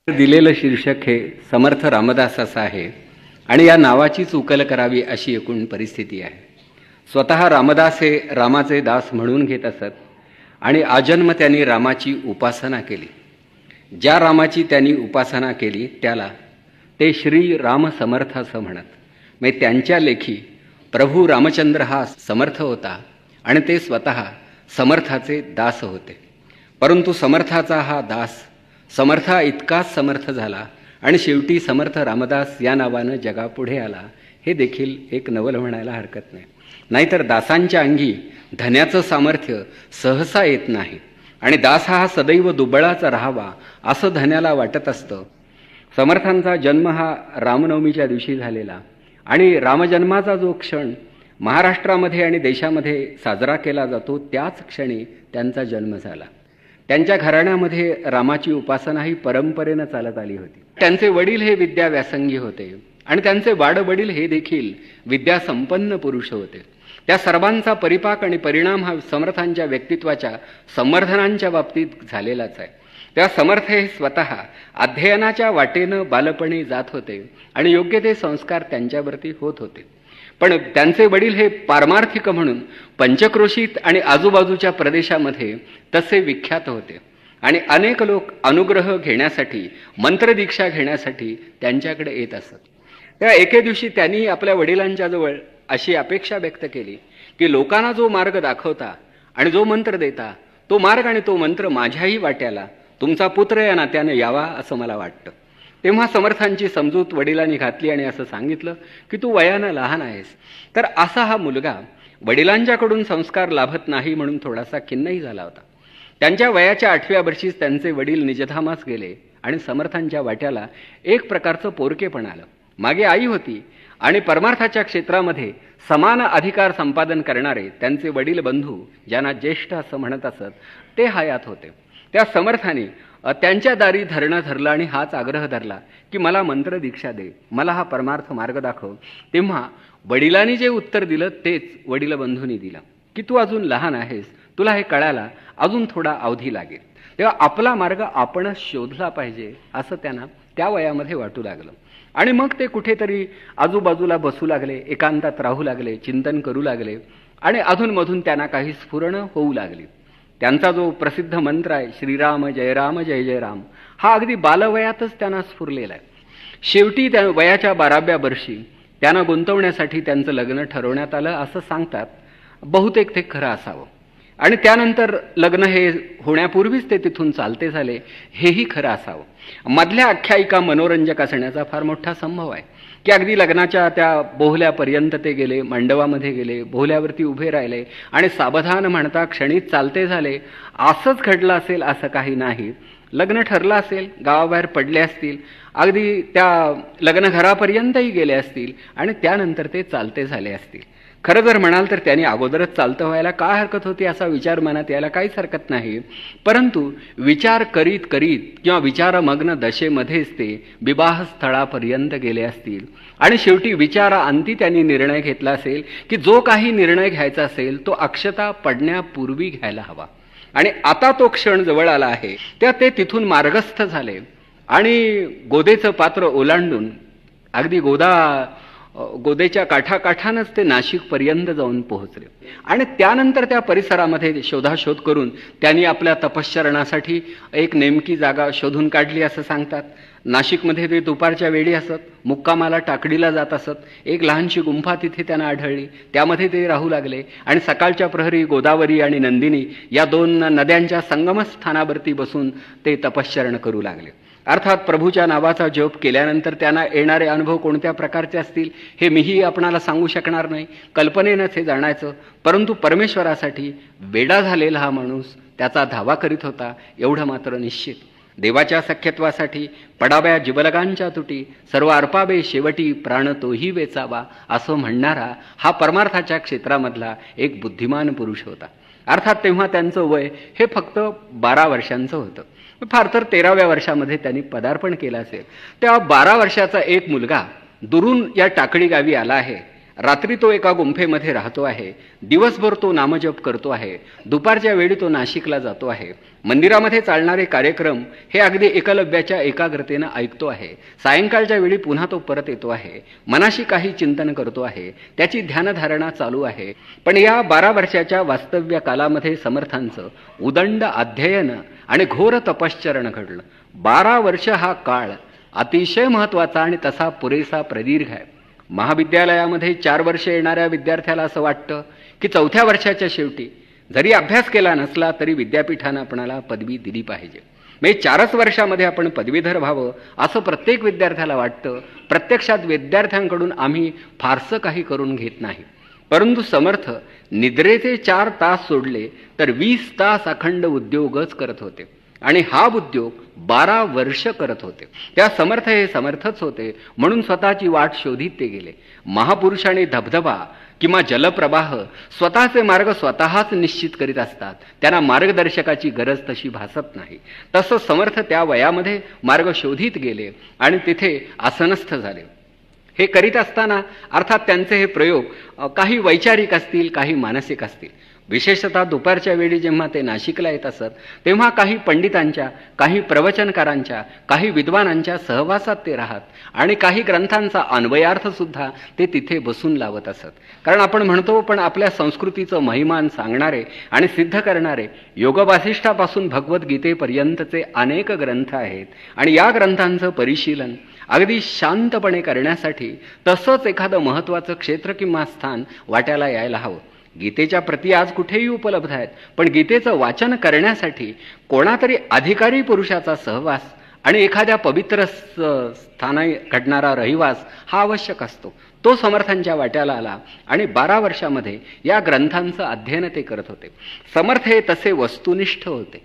दिलेलं शीर्षक हे समर्थ रामदास असं आहे आणि या नावाचीच उकल करावी अशी एकूण परिस्थिती आहे. स्वतः रामदास हे रामाचे दास म्हणून घेत असत आणि आजन्म त्यांनी रामाची उपासना केली. ज्या रामाची त्यांनी उपासना केली त्याला ते श्री राम समर्थ असं म्हणत. म्हणजे त्यांच्या लेखी प्रभू रामचंद्र हा समर्थ होता आणि ते स्वतः समर्थाचे दास होते. परंतु समर्थाचा हा दास समर्था इतकाच समर्थ झाला आणि शेवटी समर्थ रामदास या नावानं जगापुढे आला. हे देखील एक नवल म्हणायला हरकत नाही. नाहीतर दासांच्या अंगी धन्याचं सामर्थ्य सहसा येत नाही आणि दास हा सदैव दुबळाच राहावा असं धन्याला वाटत असतं. समर्थांचा जन्म हा रामनवमीच्या दिवशी झालेला आणि रामजन्माचा जो क्षण महाराष्ट्रामध्ये आणि देशामध्ये साजरा केला जातो त्याच क्षणी त्यांचा जन्म झाला. त्यांच्या घराण्यामध्ये रामाची उपासना ही परंपरेनं चालत आली होती. त्यांचे वडील हे विद्याव्यासंगी होते आणि त्यांचे वाडवडील हे देखील विद्यासंपन्न पुरुष होते. त्या सर्वांचा परिपाक आणि परिणाम हा समर्थांच्या व्यक्तित्वाच्या संवर्धनांच्या बाबतीत झालेलाच आहे. त्या समर्थ हे स्वतः अध्ययनाच्या वाटेनं बालपणी जात होते आणि योग्य ते संस्कार त्यांच्यावरती होत होते. पण त्यांचे वडील हे पारमार्थिक म्हणून पंचक्रोशीत आणि आजूबाजूच्या प्रदेशामध्ये तसे विख्यात होते आणि अनेक लोक अनुग्रह घेण्यासाठी मंत्रदीक्षा घेण्यासाठी त्यांच्याकडे येत असत. त्या एके दिवशी त्यांनी आपल्या वडिलांच्या जवळ अशी अपेक्षा व्यक्त केली की लोकांना जो मार्ग दाखवता आणि जो मंत्र देता तो मार्ग आणि तो मंत्र माझ्याही वाट्याला तुमचा पुत्र या नात्याने यावा असं मला वाटतं. तेव्हा समर्थांची समजूत वडिलांनी घातली आणि असं सांगितलं की तू वयानं लहान आहेस. तर असा हा मुलगा वडिलांच्याकडून संस्कार लाभत नाही म्हणून थोडासा खिन्नही झाला होता. त्यांच्या वयाच्या 8व्या वर्षीच त्यांचे वडील निजधामास गेले आणि समर्थांच्या वाट्याला एक प्रकारचं पोरकेपण आलं. मागे आई होती आणि परमार्थाच्या क्षेत्रामध्ये समान अधिकार संपादन करणारे त्यांचे वडील बंधू ज्यांना ज्येष्ठ असं म्हणत असत ते हयात होते. त्या समर्थाने त्यांच्या दारी धरणं धरलं आणि हाच आग्रह धरला की मला मंत्र दीक्षा दे, मला हा परमार्थ मार्ग दाखव. तेव्हा वडिलांनी जे उत्तर दिलं तेच वडील बंधूंनी दिलं की तू अजून लहान आहेस, तुला हे कळायला अजून थोडा अवधी लागेल. तेव्हा आपला मार्ग आपणच शोधला पाहिजे असं त्यांना त्या वयामध्ये वाटू लागलं. आणि मग ते कुठेतरी आजूबाजूला बसू लागले, एकांतात राहू लागले, चिंतन करू लागले आणि अधूनमधून त्यांना काही स्फुरणं होऊ लागली. त्यांचा जो प्रसिद्ध मंत्र आहे श्रीराम जय राम जय जय राम हा अगदी बालवयातच त्यांना स्फुरलेला आहे. शेवटी त्या वयाच्या 12व्या वर्षी त्यांना गुंतवण्यासाठी त्यांचं लग्न ठरवण्यात आलं असं सांगतात. बहुतेक ते खरं असावं आणि त्यानंतर लग्न हे होण्यापूर्वीच ते तिथून चालते झाले हेही खरं असावं. मधल्या आख्यायिका मनोरंजक असण्याचा फार मोठा संभव आहे की अगदी लग्नाच्या त्या बोहल्यापर्यंत ते गेले, मंडवामध्ये गेले, बोहल्यावरती उभे राहिले आणि सावधान म्हणता क्षणीच चालते झाले. असंच घडलं असेल असं काही नाही. लग्न ठरलं असेल, गावाबाहेर पडले असतील, अगदी त्या लग्नघरापर्यंतही गेले असतील आणि त्यानंतर ते चालते झाले असतील. खरं जर म्हणाल तर त्यांनी अगोदरच चालतं व्हायला काय हरकत होती असा विचार मनात यायला काहीच हरकत नाही. परंतु विचार करीत करीत किंवा विचारमग्न दशेमध्येच ते विवाहस्थळापर्यंत गेले असतील आणि शेवटी विचाराअंती त्यांनी निर्णय घेतला असेल की जो काही निर्णय घ्यायचा असेल तो अक्षता पडण्यापूर्वी घ्यायला हवा. आणि आता तो क्षण जवळ आला आहे. त्या ते तिथून मार्गस्थ झाले आणि गोदेचं पात्र ओलांडून अगदी गोदेच्या काठाकाठानच ते नाशिकपर्यंत जाऊन पोहोचले आणि त्यानंतर त्या परिसरामध्ये शोधाशोध करून त्यांनी आपल्या तपश्चरणासाठी एक नेमकी जागा शोधून काढली असं सांगतात. नाशिकमध्ये ते दुपारच्या वेळी असत, मुक्कामाला टाकडीला जात असत. एक लहानशी गुंफा तिथे त्यांना आढळली, त्यामध्ये ते राहू लागले आणि सकाळच्या प्रहरी गोदावरी आणि नंदिनी या 2 नद्यांच्या संगमस्थानावरती बसून ते तपश्चरण करू लागले. अर्थात प्रभूच्या नावाचा जप केल्यानंतर त्यांना येणारे अनुभव कोणत्या प्रकारचे असतील हे मीही आपणाला सांगू शकणार नाही, कल्पनेनंच हे जाणायचं. परंतु परमेश्वरासाठी वेडा झालेला हा माणूस त्याचा धावा करीत होता एवढं मात्र निश्चित. देवाच्या सख्यत्वासाठी पडाव्या जिबलगांच्या तुटी सर्व अर्पावे शेवटी प्राण तोही वेचावा असं म्हणणारा हा परमार्थाच्या क्षेत्रामधला एक बुद्धिमान पुरुष होता. अर्थात तेव्हा त्यांचं वय हे फक्त 12 वर्षांचं होतं. फार तर 13व्या वर्षामध्ये त्यांनी पदार्पण केलं असेल. तेव्हा 12 वर्षाचा एक मुलगा दुरून या टाकळी गावी आला आहे. रात्री तो एका गुंफेमध्ये राहतो आहे, दिवसभर तो नामजप करतो आहे, दुपारच्या वेळी तो नाशिकला जातो आहे, मंदिरामध्ये चालणारे कार्यक्रम हे अगदी एकलव्याच्या एकाग्रतेनं ऐकतो आहे, सायंकाळच्या वेळी पुन्हा तो परत येतो आहे, मनाशी काही चिंतन करतो आहे, त्याची ध्यानधारणा चालू आहे. पण या 12 वर्षाच्या वास्तव्य कालामध्ये समर्थांचं उदंड अध्ययन आणि घोर तपश्चरण घडलं. 12 वर्ष हा काळ अतिशय महत्त्वाचा आणि तसा पुरेसा प्रदीर्घ आहे. महाविद्यालयामध्ये 4 वर्ष येणाऱ्या विद्यार्थ्याला असं वाटतं की 4थ्या वर्षाच्या शेवटी जरी अभ्यास केला नसला तरी विद्यापीठानं आपणाला पदवी दिली पाहिजे. म्हणजे 4च वर्षामध्ये आपण पदवीधर व्हावं असं प्रत्येक विद्यार्थ्याला वाटतं. प्रत्यक्षात विद्यार्थ्यांकडून आम्ही फारसं काही करून घेत नाही. परंतु समर्थ निद्रेचे 4 तास सोडले तर 20 तास अखंड उद्योगच करत होते आणि हा उद्योग 12 वर्ष करत होते. त्या समर्थ हे समर्थच होते म्हणून स्वतःची वाट शोधित ते गेले. महापुरुष आणि धबधबा किंवा जलप्रवाह स्वतःचे मार्ग स्वतःच निश्चित करीत असतात. त्यांना मार्गदर्शकाची गरज तशी भासत नाही. तसं समर्थ त्या वयामध्ये मार्ग शोधित गेले आणि तिथे आसनस्थ झाले. हे करीत असताना अर्थात त्यांचे हे प्रयोग काही वैचारिक असतील, काही मानसिक असतील. विशेषतः दुपारच्या वेळी जेव्हा ते नाशिकला येत असत तेव्हा काही पंडितांच्या, काही प्रवचनकारांच्या, काही विद्वानांच्या सहवासात ते राहत आणि काही ग्रंथांचा अन्वयार्थ सुद्धा ते तिथे बसून लावत असत. कारण आपण म्हणतो पण आपल्या संस्कृतीचं महिमान सांगणारे आणि सिद्ध करणारे योग वासिष्ठापासून भगवद्गीतेपर्यंतचे अनेक ग्रंथ आहेत आणि या ग्रंथांचं परिशीलन अगदी शांतपणे करण्यासाठी तसंच एखादं महत्त्वाचं क्षेत्र किंवा स्थान वाट्याला यायला हवं. गीतेच्या प्रती आज कुठेही उपलब्ध आहेत, पण गीतेचं वाचन करण्यासाठी कोणातरी अधिकारी पुरुषाचा सहवास आणि एखाद्या पवित्र स्थानी घडणारा रहिवास हा आवश्यक असतो. तो समर्थांच्या वाट्याला आला आणि 12 वर्षामध्ये या ग्रंथांचं अध्ययन ते करत होते. समर्थ हे तसे वस्तुनिष्ठ होते,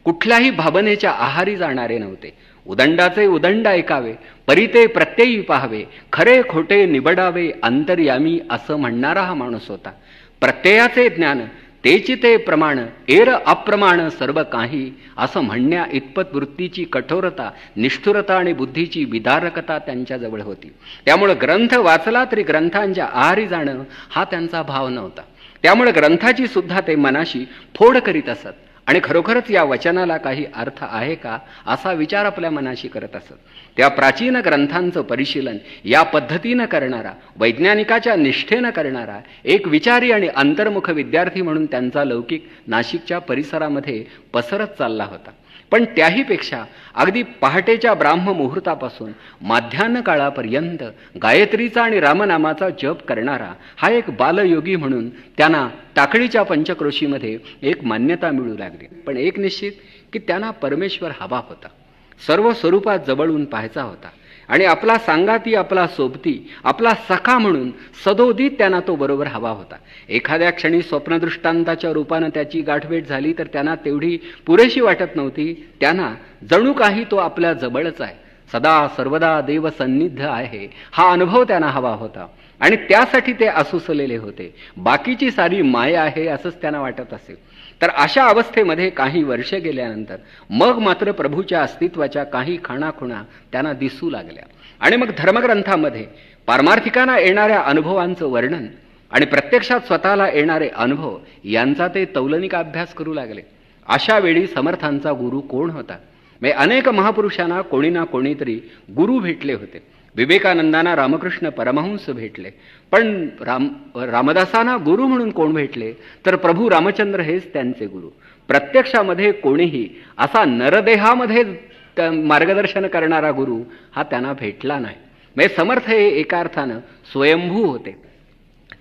कुठल्याही भावनेच्या आहारी जाणारे नव्हते. उदंडाचे उदंड ऐकावे, परिते प्रत्ययी पाहावे, खरे खोटे निबडावे अंतर्यामी असं म्हणणारा हा माणूस होता. प्रत्ययाचे ज्ञान तेची ते प्रमाण, एर अप्रमाण सर्व काही असं म्हणण्या इतपत वृत्तीची कठोरता, निष्ठुरता आणि बुद्धीची विदारकता त्यांच्याजवळ होती. त्यामुळे ग्रंथ वाचला तरी ग्रंथांच्या आहारी जाणं हा त्यांचा भाव नव्हता. त्यामुळे ग्रंथाची सुद्धा ते मनाशी फोड करीत असत आणि खरोखरच या वचनाला काही अर्थ आहे का असा विचार आपल्या मनाशी करत असत. त्या प्राचीन ग्रंथांचं परिशीलन या पद्धतीनं करणारा, वैज्ञानिकाच्या निष्ठेनं करणारा एक विचारी आणि अंतर्मुख विद्यार्थी म्हणून त्यांचा लौकिक नाशिकच्या परिसरामध्ये पसरत चालला होता. पण त्याहीपेक्षा अगदी पहाटेच्या ब्राह्म मुहूर्तापासून माध्यान्ह काळापर्यंत गायत्रीचा आणि रामनामाचा जप करणारा हा एक बालयोगी म्हणून त्यांना टाकळीच्या पंचक्रोशीमध्ये एक मान्यता मिळू लागली. पण एक निश्चित की त्यांना परमेश्वर हवा होता, सर्व स्वरूपात जवळून पाहायचा होता आणि आपला सांगाती, आपला सोबती, आपला सखा म्हणून सदोदित त्यांना तो बरोबर हवा होता. एखाद्या क्षणी स्वप्नदृष्टांताच्या रूपानं त्याची गाठभेट झाली तर त्यांना तेवढी पुरेशी वाटत नव्हती. त्यांना जणू काही तो आपल्या जवळच आहे, सदा सर्वदा देव सन्निध आहे हा अनुभव त्यांना हवा होता आणि त्यासाठी ते आसुसलेले होते. बाकीची सारी माया आहे असंच त्यांना वाटत असेल. तर अशा अवस्थेमध्ये काही वर्ष गेल्यानंतर मग मात्र प्रभूच्या अस्तित्वाच्या काही खाणाखुणा त्यांना दिसू लागल्या आणि मग धर्मग्रंथामध्ये पारमार्थिकांना येणाऱ्या अनुभवांचं वर्णन आणि प्रत्यक्षात स्वतःला येणारे अनुभव यांचा ते तौलनिक अभ्यास करू लागले. अशा वेळी समर्थांचा गुरु कोण होता? अनेक महापुरुषांना कोणी ना कोणीतरी गुरु भेटले होते. विवेकानंदांना रामकृष्ण परमहंस भेटले, पण रामदासांना गुरु म्हणून कोण भेटले तर प्रभू रामचंद्र हेच त्यांचे गुरु. प्रत्यक्षामध्ये कोणीही असा नरदेहामध्ये मार्गदर्शन करणारा गुरु हा त्यांना भेटला नाही. समर्थ हे एका अर्थानं स्वयंभू होते.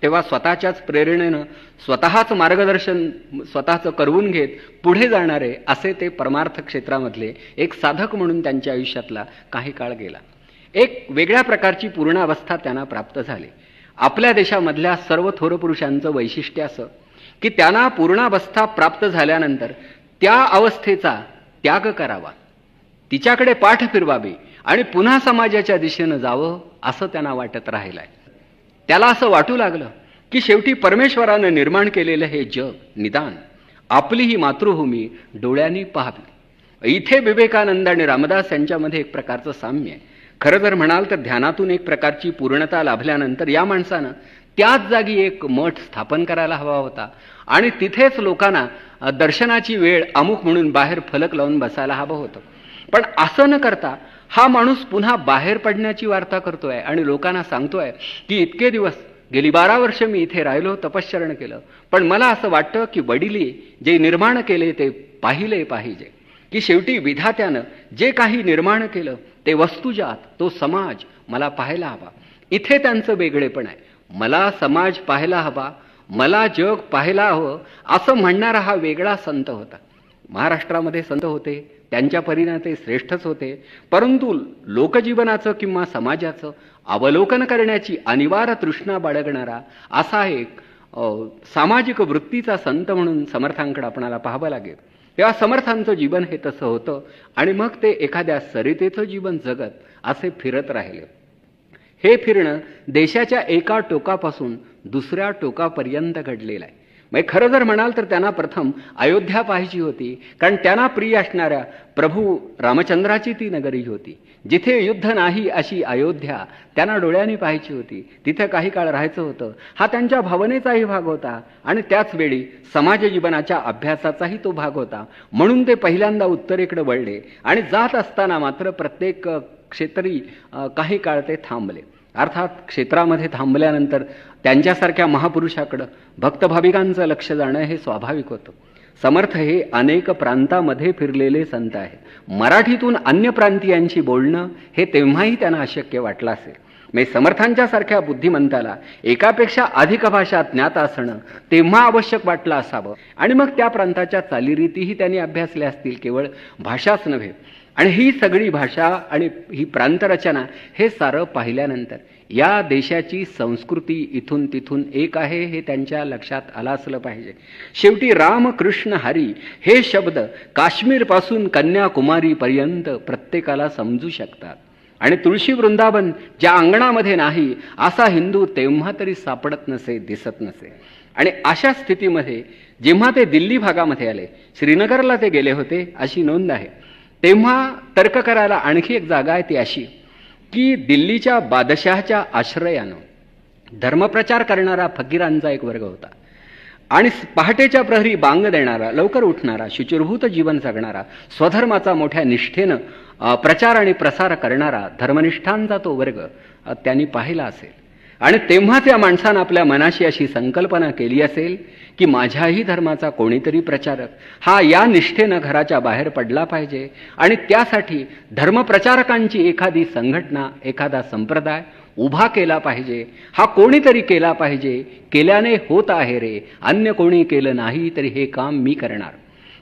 तेव्हा स्वतःच्याच प्रेरणेनं स्वतःच मार्गदर्शन स्वतःचं करवून घेत पुढे जाणारे असे ते परमार्थ क्षेत्रामधले एक साधक म्हणून त्यांच्या आयुष्यातला काही काळ गेला. एक वेगळ्या प्रकारची पूर्णावस्था त्यांना प्राप्त झाली. आपल्या देशामधल्या सर्व थोर पुरुषांचं वैशिष्ट्य असं की त्यांना पूर्णावस्था प्राप्त झाल्यानंतर त्या अवस्थेचा त्याग करावा, तिच्याकडे पाठ फिरवावी आणि पुन्हा समाजाच्या दिशेनं जावं असं त्यांना वाटत राहिलंय. त्याला असं वाटू लागलं की शेवटी परमेश्वरानं निर्माण केलेलं हे जग निदान आपली ही मातृभूमी डोळ्यांनी पाहावी. इथे विवेकानंद आणि रामदास यांच्यामध्ये एक प्रकारचं साम्य आहे. खरं जर म्हणाल तर ध्यानातून एक प्रकारची पूर्णता लाभल्यानंतर या माणसानं त्याच जागी एक मठ स्थापन करायला हवा होता आणि तिथेच लोकांना दर्शनाची वेळ अमुक म्हणून बाहेर फलक लावून बसायला हवं होतं. पण असं न करता हा माणूस पुन्हा बाहेर पडण्याची वार्ता करतोय आणि लोकांना सांगतोय की इतके दिवस गेली 12 वर्ष मी इथे राहिलो, तपश्चरण केलं, पण मला असं वाटतं की वडिली जे निर्माण केले ते पाहिले पाहिजे, की शेवटी विधात्यानं जे काही निर्माण केलं ते वस्तुजात, तो समाज मला पाहायला हवा. इथे त्यांचं वेगळेपण आहे. मला समाज पाहायला हवा, मला जग पाहायला हवं असं म्हणणारा हा वेगळा संत होता. महाराष्ट्रामध्ये संत होते, त्यांच्या परीने ते श्रेष्ठच होते, परंतु लोकजीवनाचं किंवा समाजाचं अवलोकन करण्याची अनिवार्य तृष्णा बाळगणारा असा एक सामाजिक वृत्तीचा संत म्हणून समर्थांकडे आपणाला पाहावं लागेल. तेव्हा समर्थांचं जीवन हे तसं होतं आणि मग ते एखाद्या सरितेचं जीवन जगत असे फिरत राहिले. हे फिरणं देशाच्या एका टोकापासून दुसऱ्या टोकापर्यंत घडलेलं आहे. म्हणजे खरं जर म्हणाल तर त्यांना प्रथम अयोध्या पाहायची होती, कारण त्यांना प्रिय असणाऱ्या प्रभू रामचंद्राची ती नगरी होती. जिथे युद्ध नाही अशी अयोध्या त्यांना डोळ्यांनी पाहायची होती. तिथे काही काळ राहायचं होतं. हा त्यांच्या भावनेचाही भाग होता आणि त्याच वेळी समाज जीवनाच्या अभ्यासाचाही तो भाग होता. म्हणून ते पहिल्यांदा उत्तरेकडे वळले आणि जात असताना मात्र प्रत्येक क्षेत्री काही काळ ते थांबले. अर्थात क्षेत्रामध्ये थांबल्यानंतर त्यांच्यासारख्या महापुरुषाकडं भक्तभाविकांचं लक्ष जाणं हे स्वाभाविक होतं. समर्थ हे अनेक प्रांतामध्ये फिरलेले संत आहेत. मराठीतून अन्य प्रांतीयांशी बोलणं हे तेव्हाही त्यांना अशक्य वाटलं असेल. म्हणजे समर्थांच्या सारख्या बुद्धिमंताला एकापेक्षा अधिक भाषा ज्ञात असणं तेव्हा आवश्यक वाटलं असावं आणि मग त्या प्रांताच्या चालीरीतीही त्यांनी अभ्यासल्या असतील, केवळ भाषाच नव्हे. आणि ही सगळी भाषा आणि ही प्रांतरचना हे सारं पाहिल्यानंतर या देशाची संस्कृती इथून तिथून एक आहे हे त्यांच्या लक्षात आलं असलं पाहिजे. शेवटी राम कृष्ण हरी हे शब्द काश्मीरपासून कन्याकुमारीपर्यंत प्रत्येकाला समजू शकतात. आणि तुळशी वृंदावन ज्या अंगणामध्ये नाही असा हिंदू तेव्हा तरी सापडत नसे, दिसत नसे. आणि अशा स्थितीमध्ये जेव्हा ते दिल्ली भागामध्ये आले, श्रीनगरला ते गेले होते अशी नोंद आहे, तेव्हा तर्क करायला आणखी एक जागा आहे ती अशी की दिल्लीच्या बादशहाच्या आश्रयानं धर्मप्रचार करणारा फकीरांचा एक वर्ग होता आणि पहाटेच्या प्रहरी बांग देणारा, लवकर उठणारा, शुचिर्भूत जीवन जगणारा, स्वधर्माचा मोठ्या निष्ठेनं प्रचार आणि प्रसार करणारा धर्मनिष्ठांचा तो वर्ग त्यांनी पाहिला असेल. आणि तेव्हा त्या माणसानं आपल्या मनाशी अशी संकल्पना केली असेल की माझ्याही धर्माचा कोणीतरी प्रचारक हा या निष्ठेनं घराच्या बाहेर पडला पाहिजे आणि त्यासाठी धर्मप्रचारकांची एखादी संघटना, एखादा संप्रदाय उभा केला पाहिजे. हा कोणीतरी केला पाहिजे. केल्याने होत आहे रे, अन्य कोणी केलं नाही तरी हे काम मी करणार.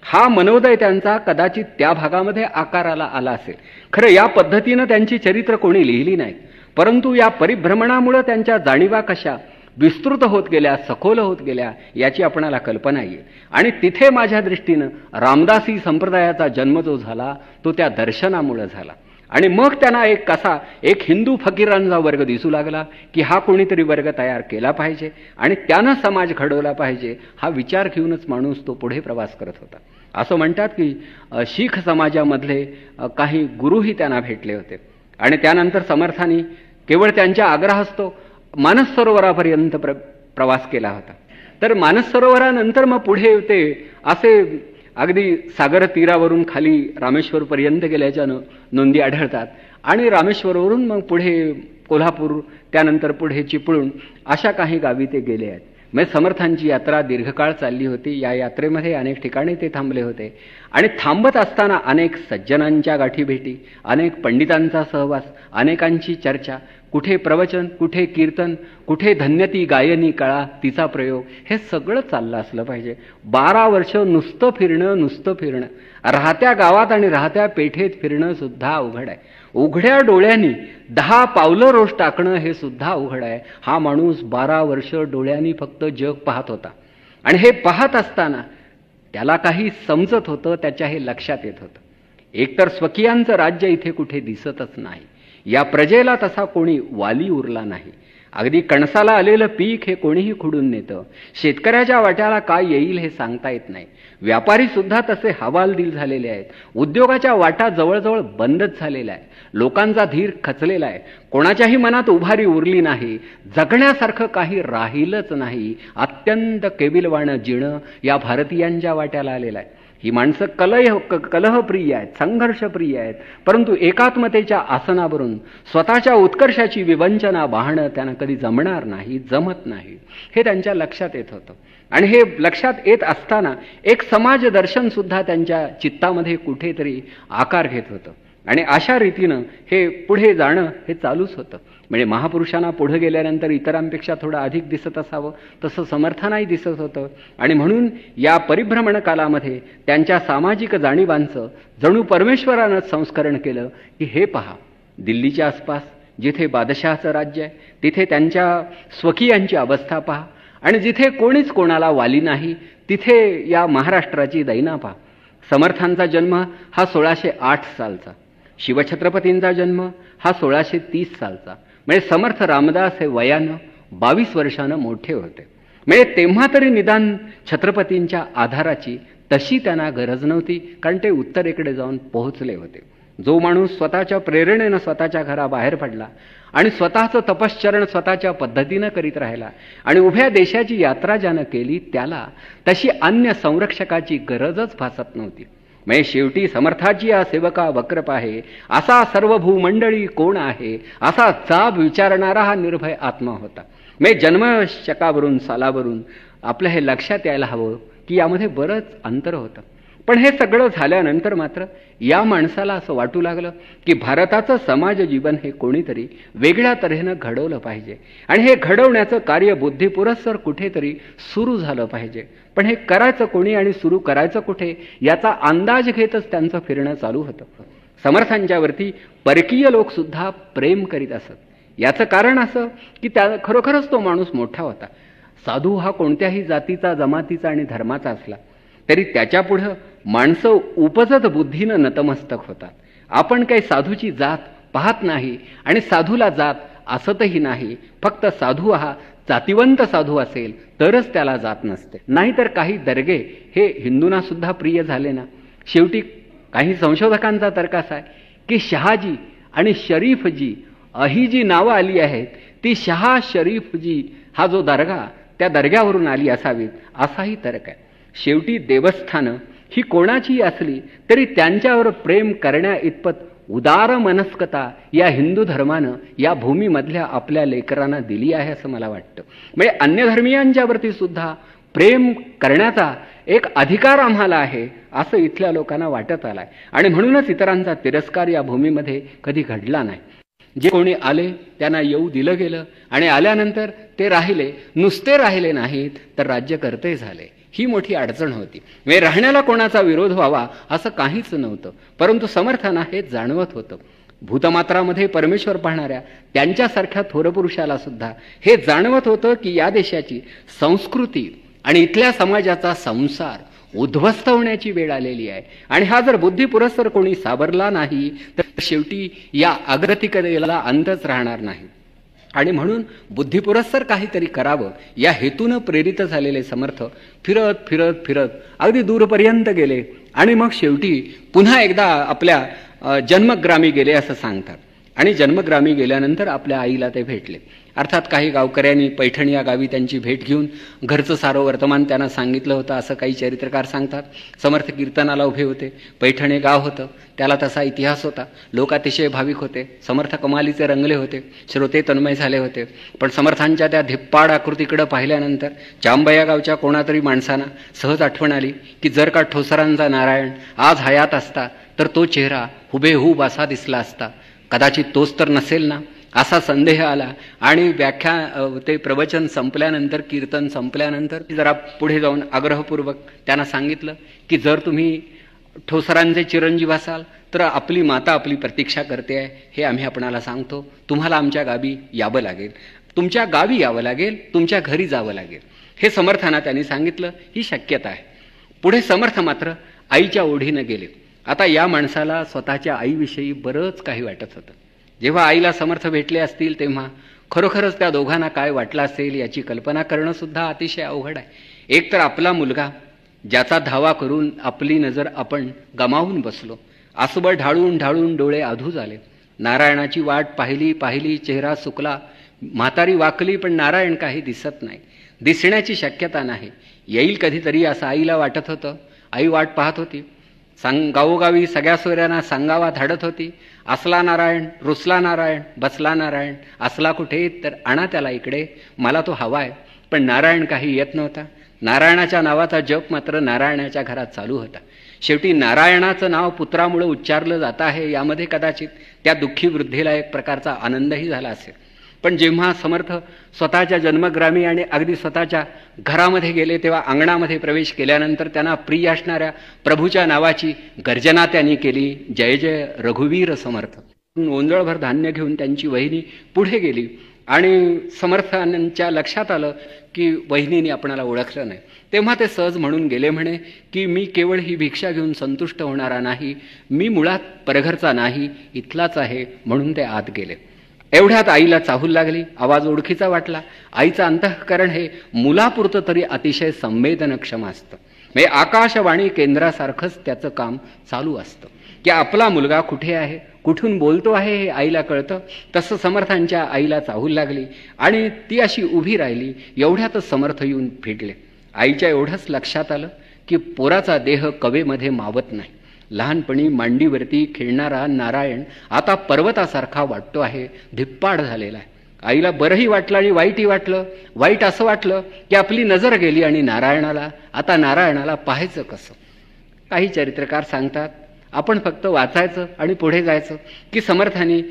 हा मनोदय त्यांचा कदाचित त्या भागामध्ये आकाराला आला असेल. खरं या पद्धतीनं त्यांची चरित्र कोणी लिहिली नाहीत, परंतु या परिभ्रमणामुळे त्यांच्या जाणीवा कशा विस्तृत होत गेल्या, सखोल होत गेल्या याची आपणाला कल्पना येईल. आणि तिथे माझ्या दृष्टीनं रामदासी संप्रदायाचा जन्म जो झाला तो त्या दर्शनामुळे झाला. आणि मग त्यांना एक कसा एक हिंदू फकीरांचा वर्ग दिसू लागला की हा कोणीतरी वर्ग तयार केला पाहिजे आणि त्यानं समाज घडवला पाहिजे. हा विचार घेऊनच माणूस तो पुढे प्रवास करत होता. असं म्हणतात की शीख समाजामधले काही गुरुही त्यांना भेटले होते आणि त्यानंतर समर्थांनी केवळ त्यांच्या आग्रहास्तव मानस सरोवरापर्यंत प्रवास केला होता. तर मानस सरोवरानंतर मग पुढे ते असे अगदी सागर तीरावरून खाली रामेश्वरपर्यंत गेल्याच्या नोंदी आढळतात आणि रामेश्वरवरून मग पुढे कोल्हापूर, त्यानंतर पुढे चिपळूण अशा काही गावी ते गेले आहेत. म्हणजे समर्थांची यात्रा दीर्घकाळ चालली होती. या यात्रेमध्ये अनेक ठिकाणी ते थांबले होते आणि थांबत असताना अनेक सज्जनांच्या गाठीभेटी, अनेक पंडितांचा सहवास, अनेकांची चर्चा, कुठे प्रवचन, कुठे कीर्तन, कुठे धन्यती गायनी कळा तिचा प्रयोग, हे सगळं चाललं असलं पाहिजे. 12 वर्ष नुसतं फिरणं, राहत्या गावात आणि राहत्या पेठेत फिरणं सुद्धा अवघड आहे. उघड्या डोळ्यांनी 10 पावलं रोज टाकणं हे सुद्धा अवघड आहे. हा माणूस 12 वर्ष डोळ्यांनी फक्त जग पाहत होता आणि हे पाहत असताना त्याला काही समजत होतं, त्याच्या हे लक्षात येत होतं. एकतर स्वकीयांचं राज्य इथे कुठे दिसतच नाही, या प्रजेला तसा कोणी वाली उरला नाही अगदी कणसाला आलेलं पीक हे कोणीही खुडून नेतं. शेतकऱ्याच्या वाट्याला काय येईल हे सांगता येत नाही. व्यापारी सुद्धा तसे हवालदिल झालेले आहेत. उद्योगाच्या वाटा जवळजवळ बंदच झालेल्या आहे. लोकांचा धीर खचलेला आहे. कोणाच्याही मनात उभारी उरली नाही. जगण्यासारखं काही राहिलंच नाही. अत्यंत केविलवाणं जिणं या भारतीयांच्या वाट्याला आलेलं आहे. ही माणसं कलहप्रिय आहेत, संघर्षप्रिय आहेत, परंतु एकात्मतेच्या आसनावरून स्वतःच्या उत्कर्षाची विवंचना वाहणं त्यांना कधी जमणार नाही, जमत नाही, हे त्यांच्या लक्षात येत होतं. आणि हे लक्षात येत असताना एक समाज दर्शन सुद्धा त्यांच्या चित्तामध्ये कुठेतरी आकार घेत होतं. आणि अशा रीतीनं हे पुढे जाणं हे चालूच होतं. म्हणजे महापुरुषांना पुढे गेल्यानंतर इतरांपेक्षा थोडं अधिक दिसत असावं तसं समर्थांनाही दिसत होतं. आणि म्हणून या परिभ्रमण कालामध्ये त्यांच्या सामाजिक जाणीवांचं जणू परमेश्वरानंच संस्करण केलं की हे पहा, दिल्लीच्या आसपास जिथे बादशहाचं राज्य आहे तिथे त्यांच्या स्वकीयांची अवस्था पहा, आणि जिथे कोणीच कोणाला वाली नाही तिथे या महाराष्ट्राची दैना पहा. समर्थांचा जन्म हा 1608 सालचा, शिवछत्रपतींचा जन्म हा 1630 सालचा. म्हणजे समर्थ रामदास हे वयानं 22 वर्षानं मोठे होते. म्हणजे तेव्हा तरी निदान छत्रपतींच्या आधाराची तशी त्यांना गरज नव्हती, कारण ते उत्तरेकडे जाऊन पोहोचले होते. जो माणूस स्वतःच्या प्रेरणेनं स्वतःच्या घराबाहेर पडला आणि स्वतःचं तपश्चरण स्वतःच्या पद्धतीनं करीत राहिला आणि उभ्या देशाची यात्रा ज्यानं केली त्याला तशी अन्य संरक्षकाची गरजच भासत नव्हती. म्हणजे शेवटी समर्थाची या सेवका वक्रप आहे, असा सर्व भूमंडळी कोण आहे, असा जाब विचारणारा हा निर्भय आत्मा होता. म्हणजे जन्मशकावरून सालावरून आपलं हे लक्षात यायला हवं की यामध्ये बरंच अंतर होतं. पण हे सगळं झाल्यानंतर मात्र या माणसाला असं वाटू लागलं की भारताचं समाज जीवन हे कोणीतरी वेगळ्या तऱ्हेनं घडवलं पाहिजे आणि हे घडवण्याचं कार्य बुद्धिपुरस्सर कुठेतरी सुरू झालं पाहिजे. पण हे करायचं कोणी आणि सुरू करायचं कुठे याचा अंदाज घेतच त्यांचं फिरणं चालू होतं. समर्थांच्यावरती परकीय लोक सुद्धा प्रेम करीत असत. याचं कारण असं की त्या खरोखरच तो माणूस मोठा होता. साधू हा कोणत्याही जातीचा, जमातीचा आणि धर्माचा असला तरी त्याच्यापुढं माणसं उपजत बुद्धीनं नतमस्तक होतात. आपण काही साधूची जात पाहत नाही आणि साधूला जात असतही नाही. फक्त साधू हा जातिवंत साधू असेल तरच त्याला जात नसते. नाहीतर काही दर्गे हे हिंदूंना सुद्धा प्रिय झाले ना. शेवटी काही संशोधकांचा तर्क असा आहे की शहाजी आणि शरीफजी ही जी नावं आली आहेत ती शहा शरीफजी हा जो दर्गा त्या दर्ग्यावरून आली असावीत असाही तर्क आहे. शेवटी देवस्थानं ही कोणाची असली तरी त्यांच्यावर प्रेम करण्या इतपत उदार मनस्कता या हिंदू धर्मानं या भूमीमधल्या आपल्या लेकरांना दिली आहे असं मला वाटतं. म्हणजे अन्य धर्मीयांच्यावरती सुद्धा प्रेम करण्याचा एक अधिकार आम्हाला आहे असं इथल्या लोकांना वाटत आलाय. आणि म्हणूनच इतरांचा तिरस्कार या भूमीमध्ये कधी घडला नाही. जे कोणी आले त्यांना येऊ दिलं गेलं आणि आल्यानंतर ते राहिले, नुसते राहिले नाहीत तर राज्यकर्ते झाले. ही मोठी अडचण होती. म्हणजे राहण्याला कोणाचा विरोध व्हावा असं काहीच नव्हतं, परंतु समर्थांना हे जाणवत होतं. भूतमात्रामध्ये परमेश्वर पाहणाऱ्या त्यांच्यासारख्या थोर पुरुषाला सुद्धा हे जाणवत होतं की या देशाची संस्कृती आणि इथल्या समाजाचा संसार उद्ध्वस्त होण्याची वेळ आलेली आहे. आणि हा जर बुद्धिपुरस्सर कोणी सावरला नाही तर शेवटी या अग्रतिकतेला अंतच राहणार नाही. आणि म्हणून बुद्धिपुरस्सर काहीतरी करावं या हेतूनं प्रेरित झालेले समर्थ फिरत फिरत फिरत अगदी दूरपर्यंत गेले आणि मग शेवटी पुन्हा एकदा आपल्या जन्मग्रामी गेले असं सांगतात. आणि जन्मग्रामी गेल्यानंतर आपल्या आईला ते भेटले. अर्थात काही गावकऱ्यांनी पैठण या गावी त्यांची भेट घेऊन घरचं सारं वर्तमान त्यांना सांगितलं होतं असं काही चरित्रकार सांगतात. समर्थ कीर्तनाला उभे होते. पैठण हे गाव होतं, त्याला तसा इतिहास होता. लोक अतिशय भाविक होते. समर्थ कमालीचे रंगले होते, श्रोते तन्मय झाले होते. पण समर्थांच्या त्या धिप्पाड आकृतीकडे पाहिल्यानंतर चांबया गावच्या कोणातरी माणसांना सहज आठवण आली की जर का ठोसरांचा नारायण आज हयात असता तर तो चेहरा हुबेहूब असा दिसला असता. कदाचित तोच तर नसेल ना असा संदेह आला. आणि ते प्रवचन संपल्यानंतर, कीर्तन संपल्यानंतर जरा पुढे जाऊन आग्रहपूर्वक त्यांना सांगितलं की जर तुम्ही ठोसरांचे चिरंजीव असाल तर आपली माता आपली प्रतीक्षा करते आहे हे आम्ही आपणाला सांगतो. तुम्हाला आमच्या गावी यावं लागेल, तुमच्या गावी यावं लागेल, तुमच्या घरी जावं लागेल हे समर्थांना त्यांनी सांगितलं. ही शक्यता आहे. पुढे समर्थ मात्र आईच्या ओढीनं गेले. आता या माणसाला स्वतःच्या आईविषयी बरंच काही वाटत होतं. जेव्हा आईला समर्थ भेटले असतील तेव्हा खरोखरच त्या दोघांना काय वाटलं असेल याची कल्पना करणं सुद्धा अतिशय अवघड आहे. एक तर आपला मुलगा, ज्याचा धावा करून आपली नजर आपण गमावून बसलो. आसुबं ढाळून ढाळून डोळे अधू झाले. नारायणाची वाट पाहिली पाहिली, चेहरा सुकला, म्हातारी वाकली, पण नारायण काही दिसत नाही. दिसण्याची शक्यता नाही. येईल कधीतरी असं आईला वाटत होतं. आई वाट पाहत होती. गावोगावी सगळ्या सोयऱ्यांना सांगावा धाडत होती, असला नारायण, रुसला नारायण, बसला नारायण, असला कुठे तर आणा त्याला इकडे, मला तो हवाय. पण नारायण काही येत नव्हता. नारायणाच्या नावाचा जप मात्र नारायणाच्या घरात चालू होता. शेवटी नारायणाचं नाव पुत्रामुळे उच्चारलं जात आहे यामध्ये कदाचित त्या दुःखी वृद्धीला एक प्रकारचा आनंदही झाला असेल. पण जेव्हा समर्थ स्वतःच्या जन्मग्रामी आणि अगदी स्वतःच्या घरामध्ये गेले, तेव्हा अंगणामध्ये प्रवेश केल्यानंतर त्यांना प्रिय असणाऱ्या प्रभूच्या नावाची गर्जना त्यांनी केली, जय जय रघुवीर समर्थ. ओंजळभर धान्य घेऊन त्यांची वहिनी पुढे गेली आणि समर्थांच्या लक्षात आलं की वहिनीने आपणाला ओळखलं नाही. तेव्हा ते सहज म्हणून गेले, म्हणे की मी केवळ ही भिक्षा घेऊन संतुष्ट होणारा नाही, मी मुळात परघरचा नाही, इथलाच आहे. म्हणून ते आत गेले. एवढ्यात आईला चाहूल लागली. आवाज ओळखीचा वाटला. आईचं अंतःकरण हे मुलापुरतं तरी अतिशय संवेदनक्षम असतं. म्हणजे आकाशवाणी केंद्रासारखंच त्याचं काम चालू असतं की आपला मुलगा कुठे आहे, कुठून बोलतो आहे हे आईला कळतं. तसं समर्थांच्या आईला चाहूल लागली आणि ती अशी उभी राहिली. एवढ्यातच समर्थ येऊन भिडले. आईच्या एवढंच लक्षात आलं की पोराचा देह कवेमध्ये मावत नाही. लहानपणी मांडीवरती खेळणारा नारायण आता पर्वतासारखा वाटतो आहे, धिप्पाड झालेला आहे. आईला बरंही वाटलं आणि वाईटही वाटलं. वाईट असं वाटलं की आपली नजर गेली आणि नारायणाला, आता नारायणाला पाहायचं कसं. काही चरित्रकार सांगतात आपण फक्त वाचायचं आणि पुढे जायचं की समर्थांनी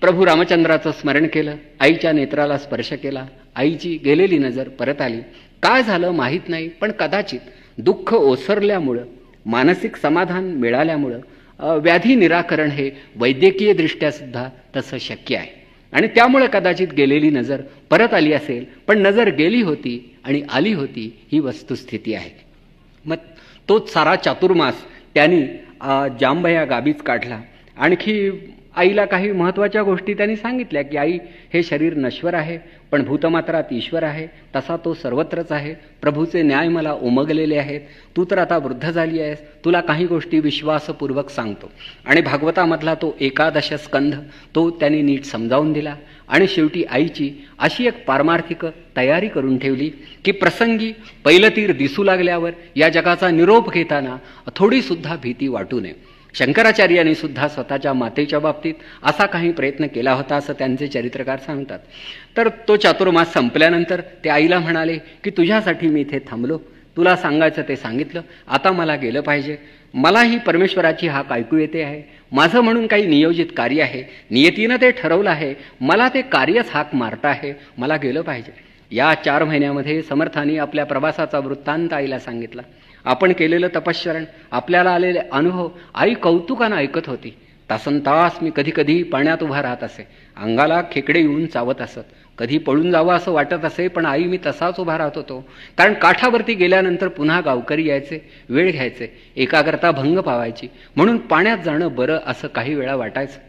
प्रभू रामचंद्राचं स्मरण केलं, आईच्या नेत्राला स्पर्श केला, आईची गेलेली नजर परत आली. काय झालं माहीत नाही, पण कदाचित दुःख ओसरल्यामुळं, मानसिक समाधान मिळाल्यामुळं व्याधी निराकरण हे वैद्यकीय दृष्ट्या सुद्धा तसं शक्य आहे आणि त्यामुळे कदाचित गेलेली नजर परत आली असेल. पण नजर गेली होती आणि आली होती ही वस्तुस्थिती आहे. मग तोच सारा चातुर्मास त्यांनी जांभया गाबीच काढला. आणखी आईला काही महत्त्वाच्या गोष्टी त्यांनी सांगितल्या की आई, हे शरीर नश्वर आहे पण भूतमात्रात ईश्वर आहे, तसा तो सर्वत्रच आहे. प्रभूचे न्याय मला उमगलेले आहेत. तू तर आता वृद्ध झाली आहेस, तुला काही गोष्टी विश्वासपूर्वक सांगतो. आणि भागवतामधला तो 11 स्कंध तो त्यांनी नीट समजावून दिला. आणि शेवटी आईची अशी एक पारमार्थिक तयारी करून ठेवली की प्रसंगी पहिलं तीर दिसू लागल्यावर या जगाचा निरोप घेताना थोडीसुद्धा भीती वाटू नये. शंकराचार्यांनी सुद्धा स्वतःच्या मातेच्या बाबतीत असा काही प्रयत्न केला होता असं त्यांचे चरित्रकार सांगतात. तर तो चातुर्मास संपल्यानंतर ते आईला म्हणाले की तुझ्यासाठी मी इथे थांबलो, तुला सांगायचं ते सांगितलं, आता मला गेलं पाहिजे. मलाही परमेश्वराची हाक ऐकू येते आहे. माझं म्हणून काही नियोजित कार्य आहे, नियतीनं ते ठरवलं आहे, मला ते कार्यच हाक मारता आहे, मला गेलं पाहिजे. या 4 महिन्यामध्ये समर्थांनी आपल्या प्रवासाचा वृत्तांत आईला सांगितला. आपण केलेलं तपश्चरण, आपल्याला आलेले अनुभव आई कौतुकानं ऐकत होती. तासनतास मी कधी कधी पाण्यात उभा राहत असे, अंगाला खेकडे येऊन चावत असत. कधी पळून जावं असं वाटत असे, पण आई मी तसाच उभा राहत होतो. कारण काठावरती गेल्यानंतर पुन्हा गावकरी यायचे, वेळ घ्यायचे, एकाग्रता भंग पावायची. म्हणून पाण्यात जाणं बरं असं काही वेळा वाटायचं.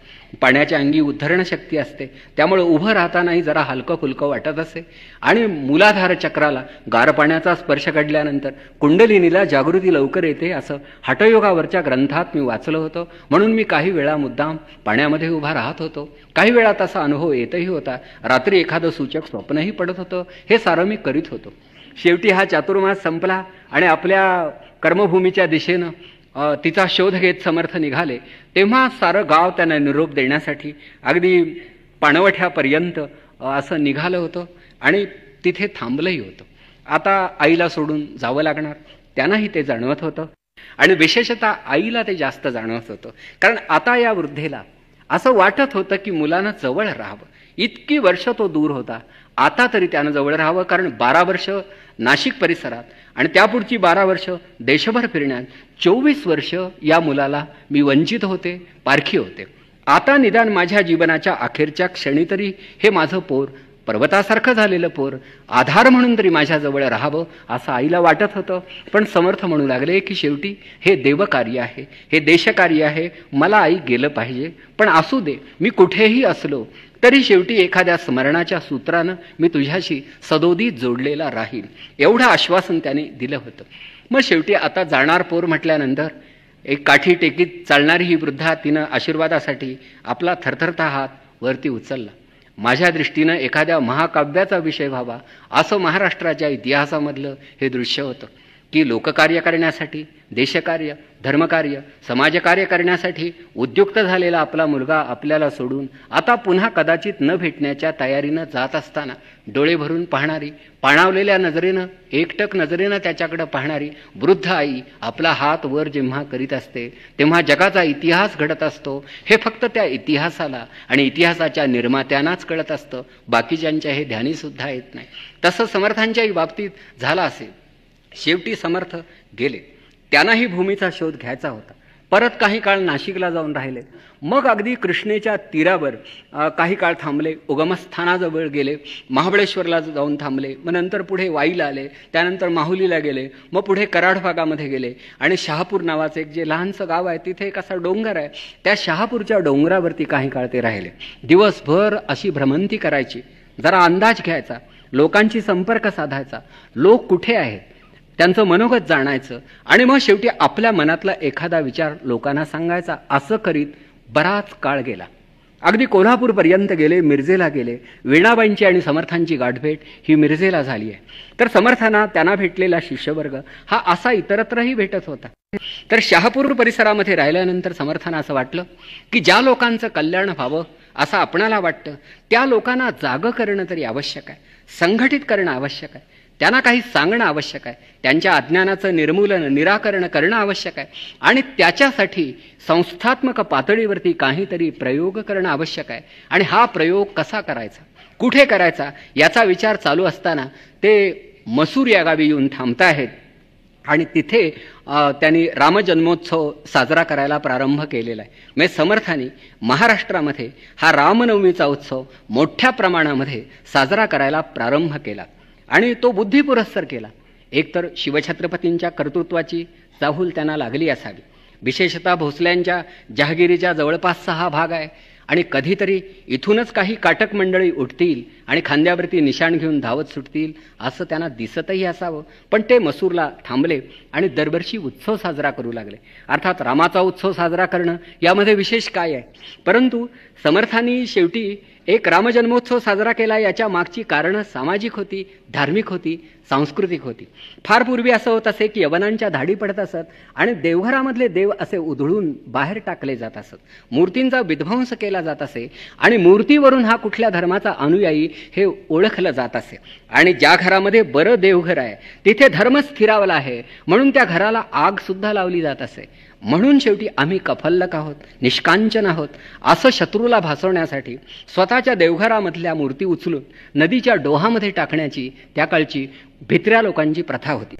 पाण्याच्या अंगी उद्धरण शक्ती असते, त्यामुळे उभं राहतानाही जरा हलकं फुलकं वाटत असे. आणि मूलाधार चक्राला गार पाण्याचा स्पर्श घडल्यानंतर कुंडलिनीला जागृती लवकर येते असं हठयोगावरच्या ग्रंथात मी वाचलं होतं. म्हणून मी काही वेळा मुद्दाम पाण्यामध्ये उभा राहत होतो. काही वेळा तसा अनुभव येतही होता. रात्री एखादं सूचक स्वप्नही पडत होतं. हे सारं मी करीत होतो. शेवटी हा चातुर्मास संपला आणि आपल्या कर्मभूमीच्या दिशेनं तिचा शोध घेत समर्थ निघाले. तेव्हा सारं गाव त्यांना निरोप देण्यासाठी अगदी पाणवठ्यापर्यंत असं निघालं होतं आणि तिथे थांबलंही होतं. आता आईला सोडून जावं लागणार, त्यांनाही ते जाणवत होतं. आणि विशेषतः आईला ते जास्त जाणवत होतं. कारण आता या वृद्धेला असं वाटत होतं की मुलानं जवळ राहावं. इतकी वर्ष तो दूर होता, आता तरी त्यानं जवळ राहावं. कारण 12 वर्ष नाशिक परिसरात आणि त्यापुढची 12 वर्ष देशभर फिरण्यात, 24 वर्ष या मुलाला मी वंचित होते, पारखी होते. आता निदान माझ्या जीवनाच्या अखेरच्या क्षणी तरी हे माझं पोर पर्वतासारखं झालेलं पोर आधार म्हणून तरी माझ्याजवळ राहावं असं आईला वाटत होतं. पण समर्थ म्हणू लागले की शेवटी हे देवकार्य आहे, हे देशकार्य आहे, मला आई गेलं पाहिजे. पण असू दे, मी कुठेही असलो तरी शेवटी एखाद्या स्मरणाच्या सूत्रानं मी तुझ्याशी सदोदित जोडलेला राहील, एवढं आश्वासन त्याने दिलं होतं. मग शेवटी आता जाणार पोर म्हटल्यानंतर एक काठी टेकीत चालणारी ही वृद्धा तिनं आशीर्वादासाठी आपला थरथरता हात वरती उचलला. माझ्या दृष्टीनं एखाद्या महाकाव्याचा विषय व्हावा असं महाराष्ट्राच्या इतिहासामधलं हे दृश्य होतं की लोककार्य करण्यासाठी, देशकार्य, धर्मकार्य, समाजकार्य करण्यासाठी उद्युक्त झालेला आपला मुलगा आपल्याला सोडून आता पुन्हा कदाचित न भेटण्याच्या तयारीनं जात असताना डोळे भरून पाहणारी, पाणावलेल्या नजरेनं, एकटक नजरेनं त्याच्याकडे पाहणारी वृद्ध आई आपला हात वर जेव्हा करीत असते तेव्हा जगाचा इतिहास घडत असतो हे फक्त त्या इतिहासाला आणि इतिहासाच्या निर्मात्यांनाच कळत असतं, बाकीच्यांच्या हे ध्यानीसुद्धा येत नाही. तसं समर्थांच्याही बाबतीत झालं असेल. शेवटी समर्थ गेले. त्यांनाही भूमीचा शोध घ्यायचा होता. परत काही काळ नाशिकला जाऊन राहिले. मग अगदी कृष्णेच्या तीरावर काही काळ थांबले, उगमस्थानाजवळ गेले, महाबळेश्वरला जाऊन थांबले, मग नंतर पुढे वाईला आले, त्यानंतर माहुलीला गेले, मग पुढे कराड भागामध्ये गेले आणि शहापूर नावाचं एक जे लहानसं गाव आहे तिथे एक असा डोंगर आहे, त्या शहापूरच्या डोंगरावरती काही काळ ते राहिले. दिवसभर अशी भ्रमंती करायची, जरा अंदाज घ्यायचा, लोकांशी संपर्क साधायचा, लोक कुठे आहेत त्यांचं मनोगत जाणायचं आणि मग शेवटी आपल्या मनातला एखादा विचार लोकांना सांगायचा. असं करीत बराच काळ गेला. अगदी कोल्हापूरपर्यंत गेले, मिरजेला गेले. वीणाबाईंची आणि समर्थांची गाठभेट ही मिरजेला झाली आहे. तर समर्थांना त्यांना भेटलेला शिष्यवर्ग हा असा इतरत्रही भेटत होता. तर शहापूर परिसरामध्ये राहिल्यानंतर समर्थांना असं वाटलं की ज्या लोकांचं कल्याण व्हावं असं आपणाला वाटतं त्या लोकांना जागं करणं तरी आवश्यक आहे, संघटित करणं आवश्यक आहे, त्यांना काही सांगणं आवश्यक आहे, त्यांच्या अज्ञानाचं निर्मूलन, निराकरण करणं आवश्यक आहे आणि त्याच्यासाठी संस्थात्मक पातळीवरती काहीतरी प्रयोग करणं आवश्यक आहे. आणि हा प्रयोग कसा करायचा, कुठे करायचा याचा विचार चालू असताना ते मसूर या गावी येऊन थांबताहेत आणि तिथे त्यांनी रामजन्मोत्सव साजरा करायला प्रारंभ केलेला आहे. म्हणजे समर्थांनी महाराष्ट्रामध्ये हा रामनवमीचा उत्सव मोठ्या प्रमाणामध्ये साजरा करायला प्रारंभ केला आणि तो बुद्धिपुरस्सर केला. एकतर शिवछत्रपतींच्या कर्तृत्वाची चाहूल त्यांना लागली असावी. विशेषतः भोसल्यांच्या जहागिरीच्या जवळपासचा हा भाग आहे आणि कधीतरी इथूनच काही काटक मंडळी उठतील आणि खांद्यावरती निशाण घेऊन धावत सुटतील असं त्यांना दिसतही असावं. पण ते मसूरला थांबले आणि दरवर्षी उत्सव साजरा करू लागले. अर्थात रामाचा उत्सव साजरा करणं यामध्ये विशेष काय आहे, परंतु समर्थांनी शेवटी एक रामजन्मोत्सव साजरा केला. याच्या मागची कारणं सामाजिक होती, धार्मिक होती, सांस्कृतिक होती. फार पूर्वी असं होत असे की यवनांच्या धाडी पडत असत आणि देवघरामधले देव असे उधळून बाहेर टाकले जात असत, मूर्तींचा विध्वंस केला जात असे आणि मूर्तीवरून हा कुठल्या धर्माचा अनुयायी हे ओळखलं जात असे. आणि ज्या घरामध्ये बरं देवघर आहे तिथे धर्म स्थिरावला आहे म्हणून त्या घराला आग सुद्धा लावली जात असे. म्हणून शेवटी आम्ही कफल्लक आहोत, निष्कांचन आहोत असं शत्रूला भासवण्यासाठी स्वतःच्या देवघरामधल्या मूर्ती उचलून नदीच्या डोहामध्ये टाकण्याची त्या काळची भित्र्या लोकांची प्रथा होती.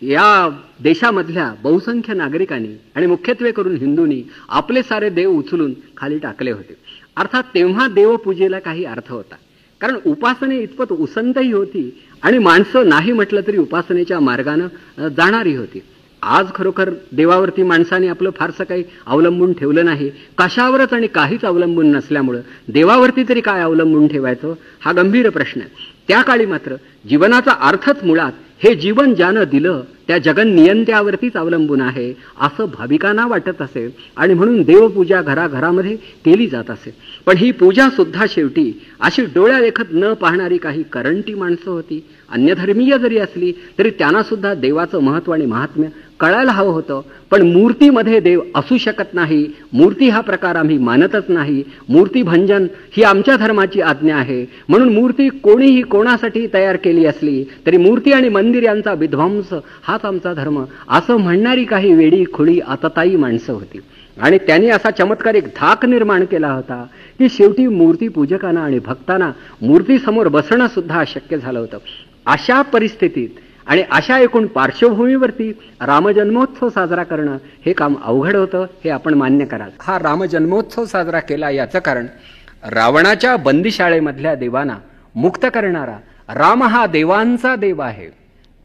या देशामधल्या बहुसंख्य नागरिकांनी आणि मुख्यत्वे करून हिंदूंनी आपले सारे देव उचलून खाली टाकले होते. अर्थात तेव्हा देवपूजेला काही अर्थ होता, कारण उपासने इतपत उसंतही होती आणि माणसं नाही म्हटलं तरी उपासनेच्या मार्गानं जाणारी होती. आज खरोखर देवावरती माणसाने आपलं फारसं काही अवलंबून ठेवलं नाही, कशावरच आणि काहीच अवलंबून नसल्यामुळं देवावरती तरी काय अवलंबून ठेवायचं हा गंभीर प्रश्न आहे. त्या काळी मात्र जीवनाचा अर्थच मुळात हे जीवन ज्यानं दिलं त्या जगन्नियंत्यावरतीच अवलंबून आहे असं भाविकांना वाटत असे आणि म्हणून देवपूजा घराघरामध्ये केली जात असे. पण ही पूजा सुद्धा शेवटी अशी डोळ्यादेखत न पाहणारी काही करंटी माणसं होती. अन्यधर्मीय जरी असली तरी त्यांना सुद्धा देवाचं महत्त्व आणि महात्म्य कळायला हवं होतं. पण मूर्तीमध्ये देव असू शकत नाही, मूर्ती हा प्रकार आम्ही मानतच नाही, मूर्ती भंजन ही आमच्या धर्माची आज्ञा आहे. म्हणून मूर्ती कोणीही कोणासाठी तयार केली असली तरी मूर्ती आणि मंदिर यांचा विध्वंस हाच आमचा धर्म असं म्हणणारी काही वेडी खुडी आतताई माणसं होती. आणि त्यांनी असा चमत्कारिक धाक निर्माण केला होता की शेवटी मूर्ती पूजकांना आणि भक्तांना मूर्तीसमोर बसणं सुद्धा अशक्य झालं होतं. अशा परिस्थितीत आणि अशा एकूण पार्श्वभूमीवरती रामजन्मोत्सव साजरा करणं हे काम अवघड होतं, हे आपण मान्य कराल. हा रामजन्मोत्सव साजरा केला याचं कारण रावणाच्या बंदिशाळेमधल्या देवांना मुक्त करणारा, राम हा देवांचा देव आहे,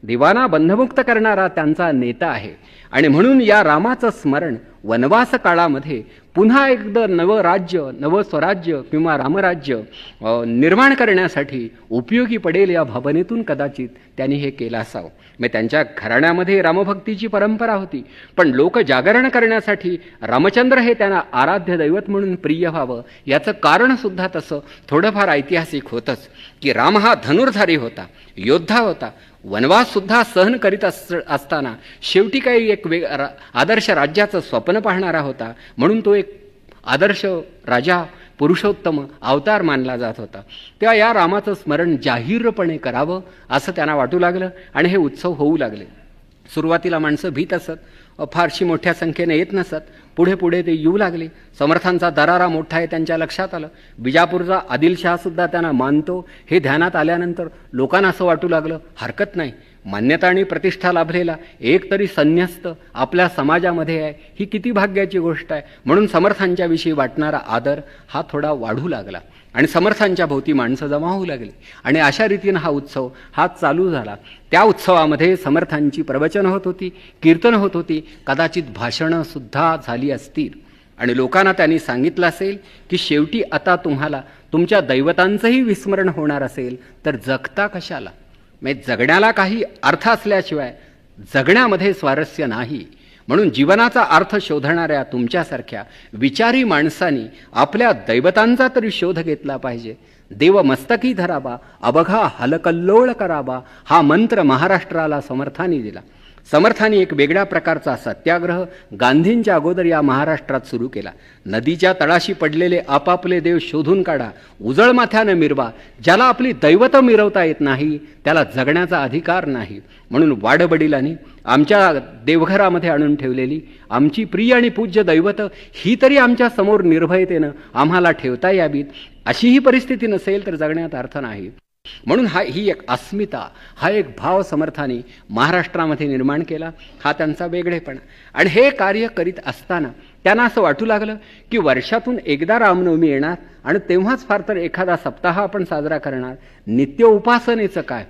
देवांना बंधमुक्त करणारा त्यांचा नेता आहे. आणि म्हणून या रामाचं स्मरण वनवास काळामध्ये पुन्हा एकदा नवं राज्य, नवं स्वराज्य किंवा रामराज्य निर्माण करण्यासाठी उपयोगी पडेल या भावनेतून कदाचित त्यांनी हे केलं असावं. मग त्यांच्या घराण्यामध्ये रामभक्तीची परंपरा होती, पण लोक जागरण करण्यासाठी रामचंद्र हे त्यांना आराध्य दैवत म्हणून प्रिय व्हावं याचं कारणसुद्धा तसं थोडंफार ऐतिहासिक होतंच, की राम हा धनुर्धारी होता, योद्धा होता, वनवाससुद्धा सहन करीत असताना शेवटी काही एक आदर्श राज्याचं स्वप्न पाहणारा होता, म्हणून तो एक आदर्श राजा पुरुषोत्तम अवतार मानला जात होता. तेव्हा या रामाचं स्मरण जाहीरपणे करावं असं त्यांना वाटू लागलं आणि हे उत्सव होऊ लागले. सुरुवातीला माणसं भीत असत, फारशी मोठ्या संख्येने येत नसत. पुढे पुढे ते येऊ लागले. समर्थांचा दरारा मोठा आहे त्यांच्या लक्षात आलं. बिजापूरचा आदिलशहासुद्धा त्यांना मानतो हे ध्यानात आल्यानंतर लोकांना असं वाटू लागलं, हरकत नाही, मान्यता आणि प्रतिष्ठा लाभलेला एक तरी संन्यस्त आपल्या समाजामध्ये आहे, ही किती भाग्याची गोष्ट आहे. म्हणून समर्थांच्या विषयी वाटणारा आदर हा थोडा वाढू लागला आणि समर्थांच्या भोवती माणसं जमा होऊ लागली आणि अशा रीतीनं हा उत्सव हा चालू झाला. त्या उत्सवामध्ये समर्थांची प्रवचनं होत होती, कीर्तनं होत होती, कदाचित भाषणं सुद्धा झाली असतील आणि लोकांना त्यांनी सांगितलं असेल की शेवटी आता तुम्हाला तुमच्या दैवतांचंही विस्मरण होणार असेल तर जगता कशाला. म्हणजे जगण्याला काही अर्थ असल्याशिवाय जगण्यामध्ये स्वारस्य नाही. म्हणून जीवनाचा अर्थ शोधणाऱ्या तुमच्यासारख्या विचारी माणसांनी आपल्या दैवतांचा तरी शोध घेतला पाहिजे. देव मस्तकी धरावा, अबघा हलकल्लोळ करावा, हा मंत्र महाराष्ट्राला समर्थांनी दिला. समर्थांनी एक वेगळ्या प्रकारचा सत्याग्रह गांधींच्या अगोदर या महाराष्ट्रात सुरू केला. नदीच्या तळाशी पडलेले आपापले देव शोधून काढा, उजळ माथ्यानं मिरवा. ज्याला आपली दैवतं मिरवता येत नाही त्याला जगण्याचा अधिकार नाही. म्हणून वाडवडिलांनी आमच्या देवघरामध्ये आणून ठेवलेली आमची प्रिय आणि पूज्य दैवतं ही तरी आमच्या समोर निर्भयतेनं आम्हाला ठेवता यावीत. अशीही परिस्थिती नसेल तर जगण्यात अर्थ नाही. म्हणून ही एक अस्मिता, हा एक भाव समर्थांनी महाराष्ट्रामध्ये निर्माण केला. हा त्यांचा वेगळेपणा. आणि हे कार्य करीत असताना त्यांना असं वाटू लागलं की वर्षातून एकदा रामनवमी येणार आणि तेव्हाच फार तर एखादा सप्ताह आपण साजरा करणार. नित्य उपासनेचं काय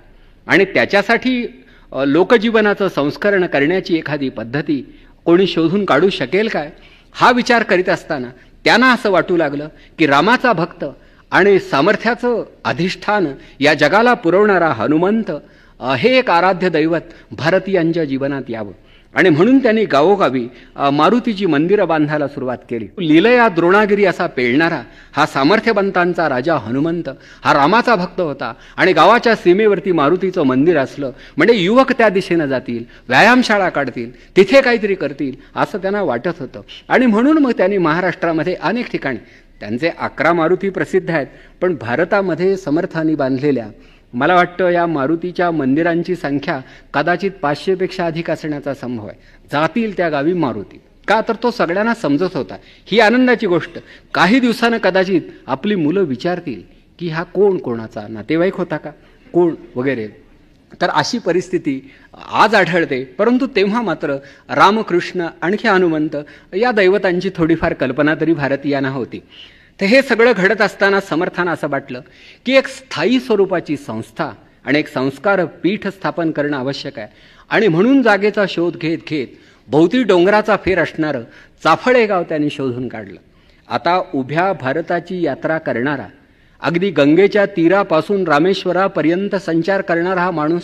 आणि त्याच्यासाठी लोकजीवनाचं संस्करण करण्याची एखादी पद्धती कोणी शोधून काढू शकेल काय, हा विचार करीत असताना त्यांना असं वाटू लागलं की रामाचा भक्त आणि सामर्थ्याचं अधिष्ठान या जगाला पुरवणारा हनुमंत हे एक आराध्य दैवत भारतीयांच्या जीवनात यावं. आणि म्हणून त्यांनी गावोगावी मारुतीची मंदिरं बांधायला सुरुवात केली. लीलया द्रोणागिरी असा पेळणारा हा सामर्थ्यवंतांचा राजा हनुमंत हा रामाचा भक्त होता आणि गावाच्या सीमेवरती मारुतीचं मंदिर असलं म्हणजे युवक त्या दिशेनं जातील, व्यायामशाळा काढतील, तिथे काहीतरी करतील असं त्यांना वाटत होतं. आणि म्हणून मग त्यांनी महाराष्ट्रामध्ये अनेक ठिकाणी त्यांचे 11 मारुती प्रसिद्ध आहेत, पण भारतामध्ये समर्थांनी बांधलेल्या मला वाटतं या मारुतीच्या मंदिरांची संख्या कदाचित 500पेक्षा अधिक असण्याचा संभव आहे. जातील त्या गावी मारुती, का तर तो सगळ्यांना समजत होता. ही आनंदाची गोष्ट. काही दिवसानं कदाचित आपली मुलं विचारतील की हा कोण, कोणाचा नातेवाईक होता का, कोण वगैरे. तर अशी परिस्थिती आज आढळते. परंतु तेव्हा मात्र रामकृष्ण आणखी हनुमंत या दैवतांची थोडीफार कल्पना तरी भारतीयांना होती. तर हे सगळं घडत असताना समर्थांना असं वाटलं की एक स्थायी स्वरूपाची संस्था आणि एक संस्कार पीठ स्थापन करणं आवश्यक आहे. आणि म्हणून जागेचा शोध घेत घेत भोवती डोंगराचा फेर असणारं चाफळ हे गाव त्यांनी शोधून काढलं. आता उभ्या भारताची यात्रा करणारा, अगदी गंगेच्या तीरापासून रामेश्वरापर्यंत संचार करणारा हा माणूस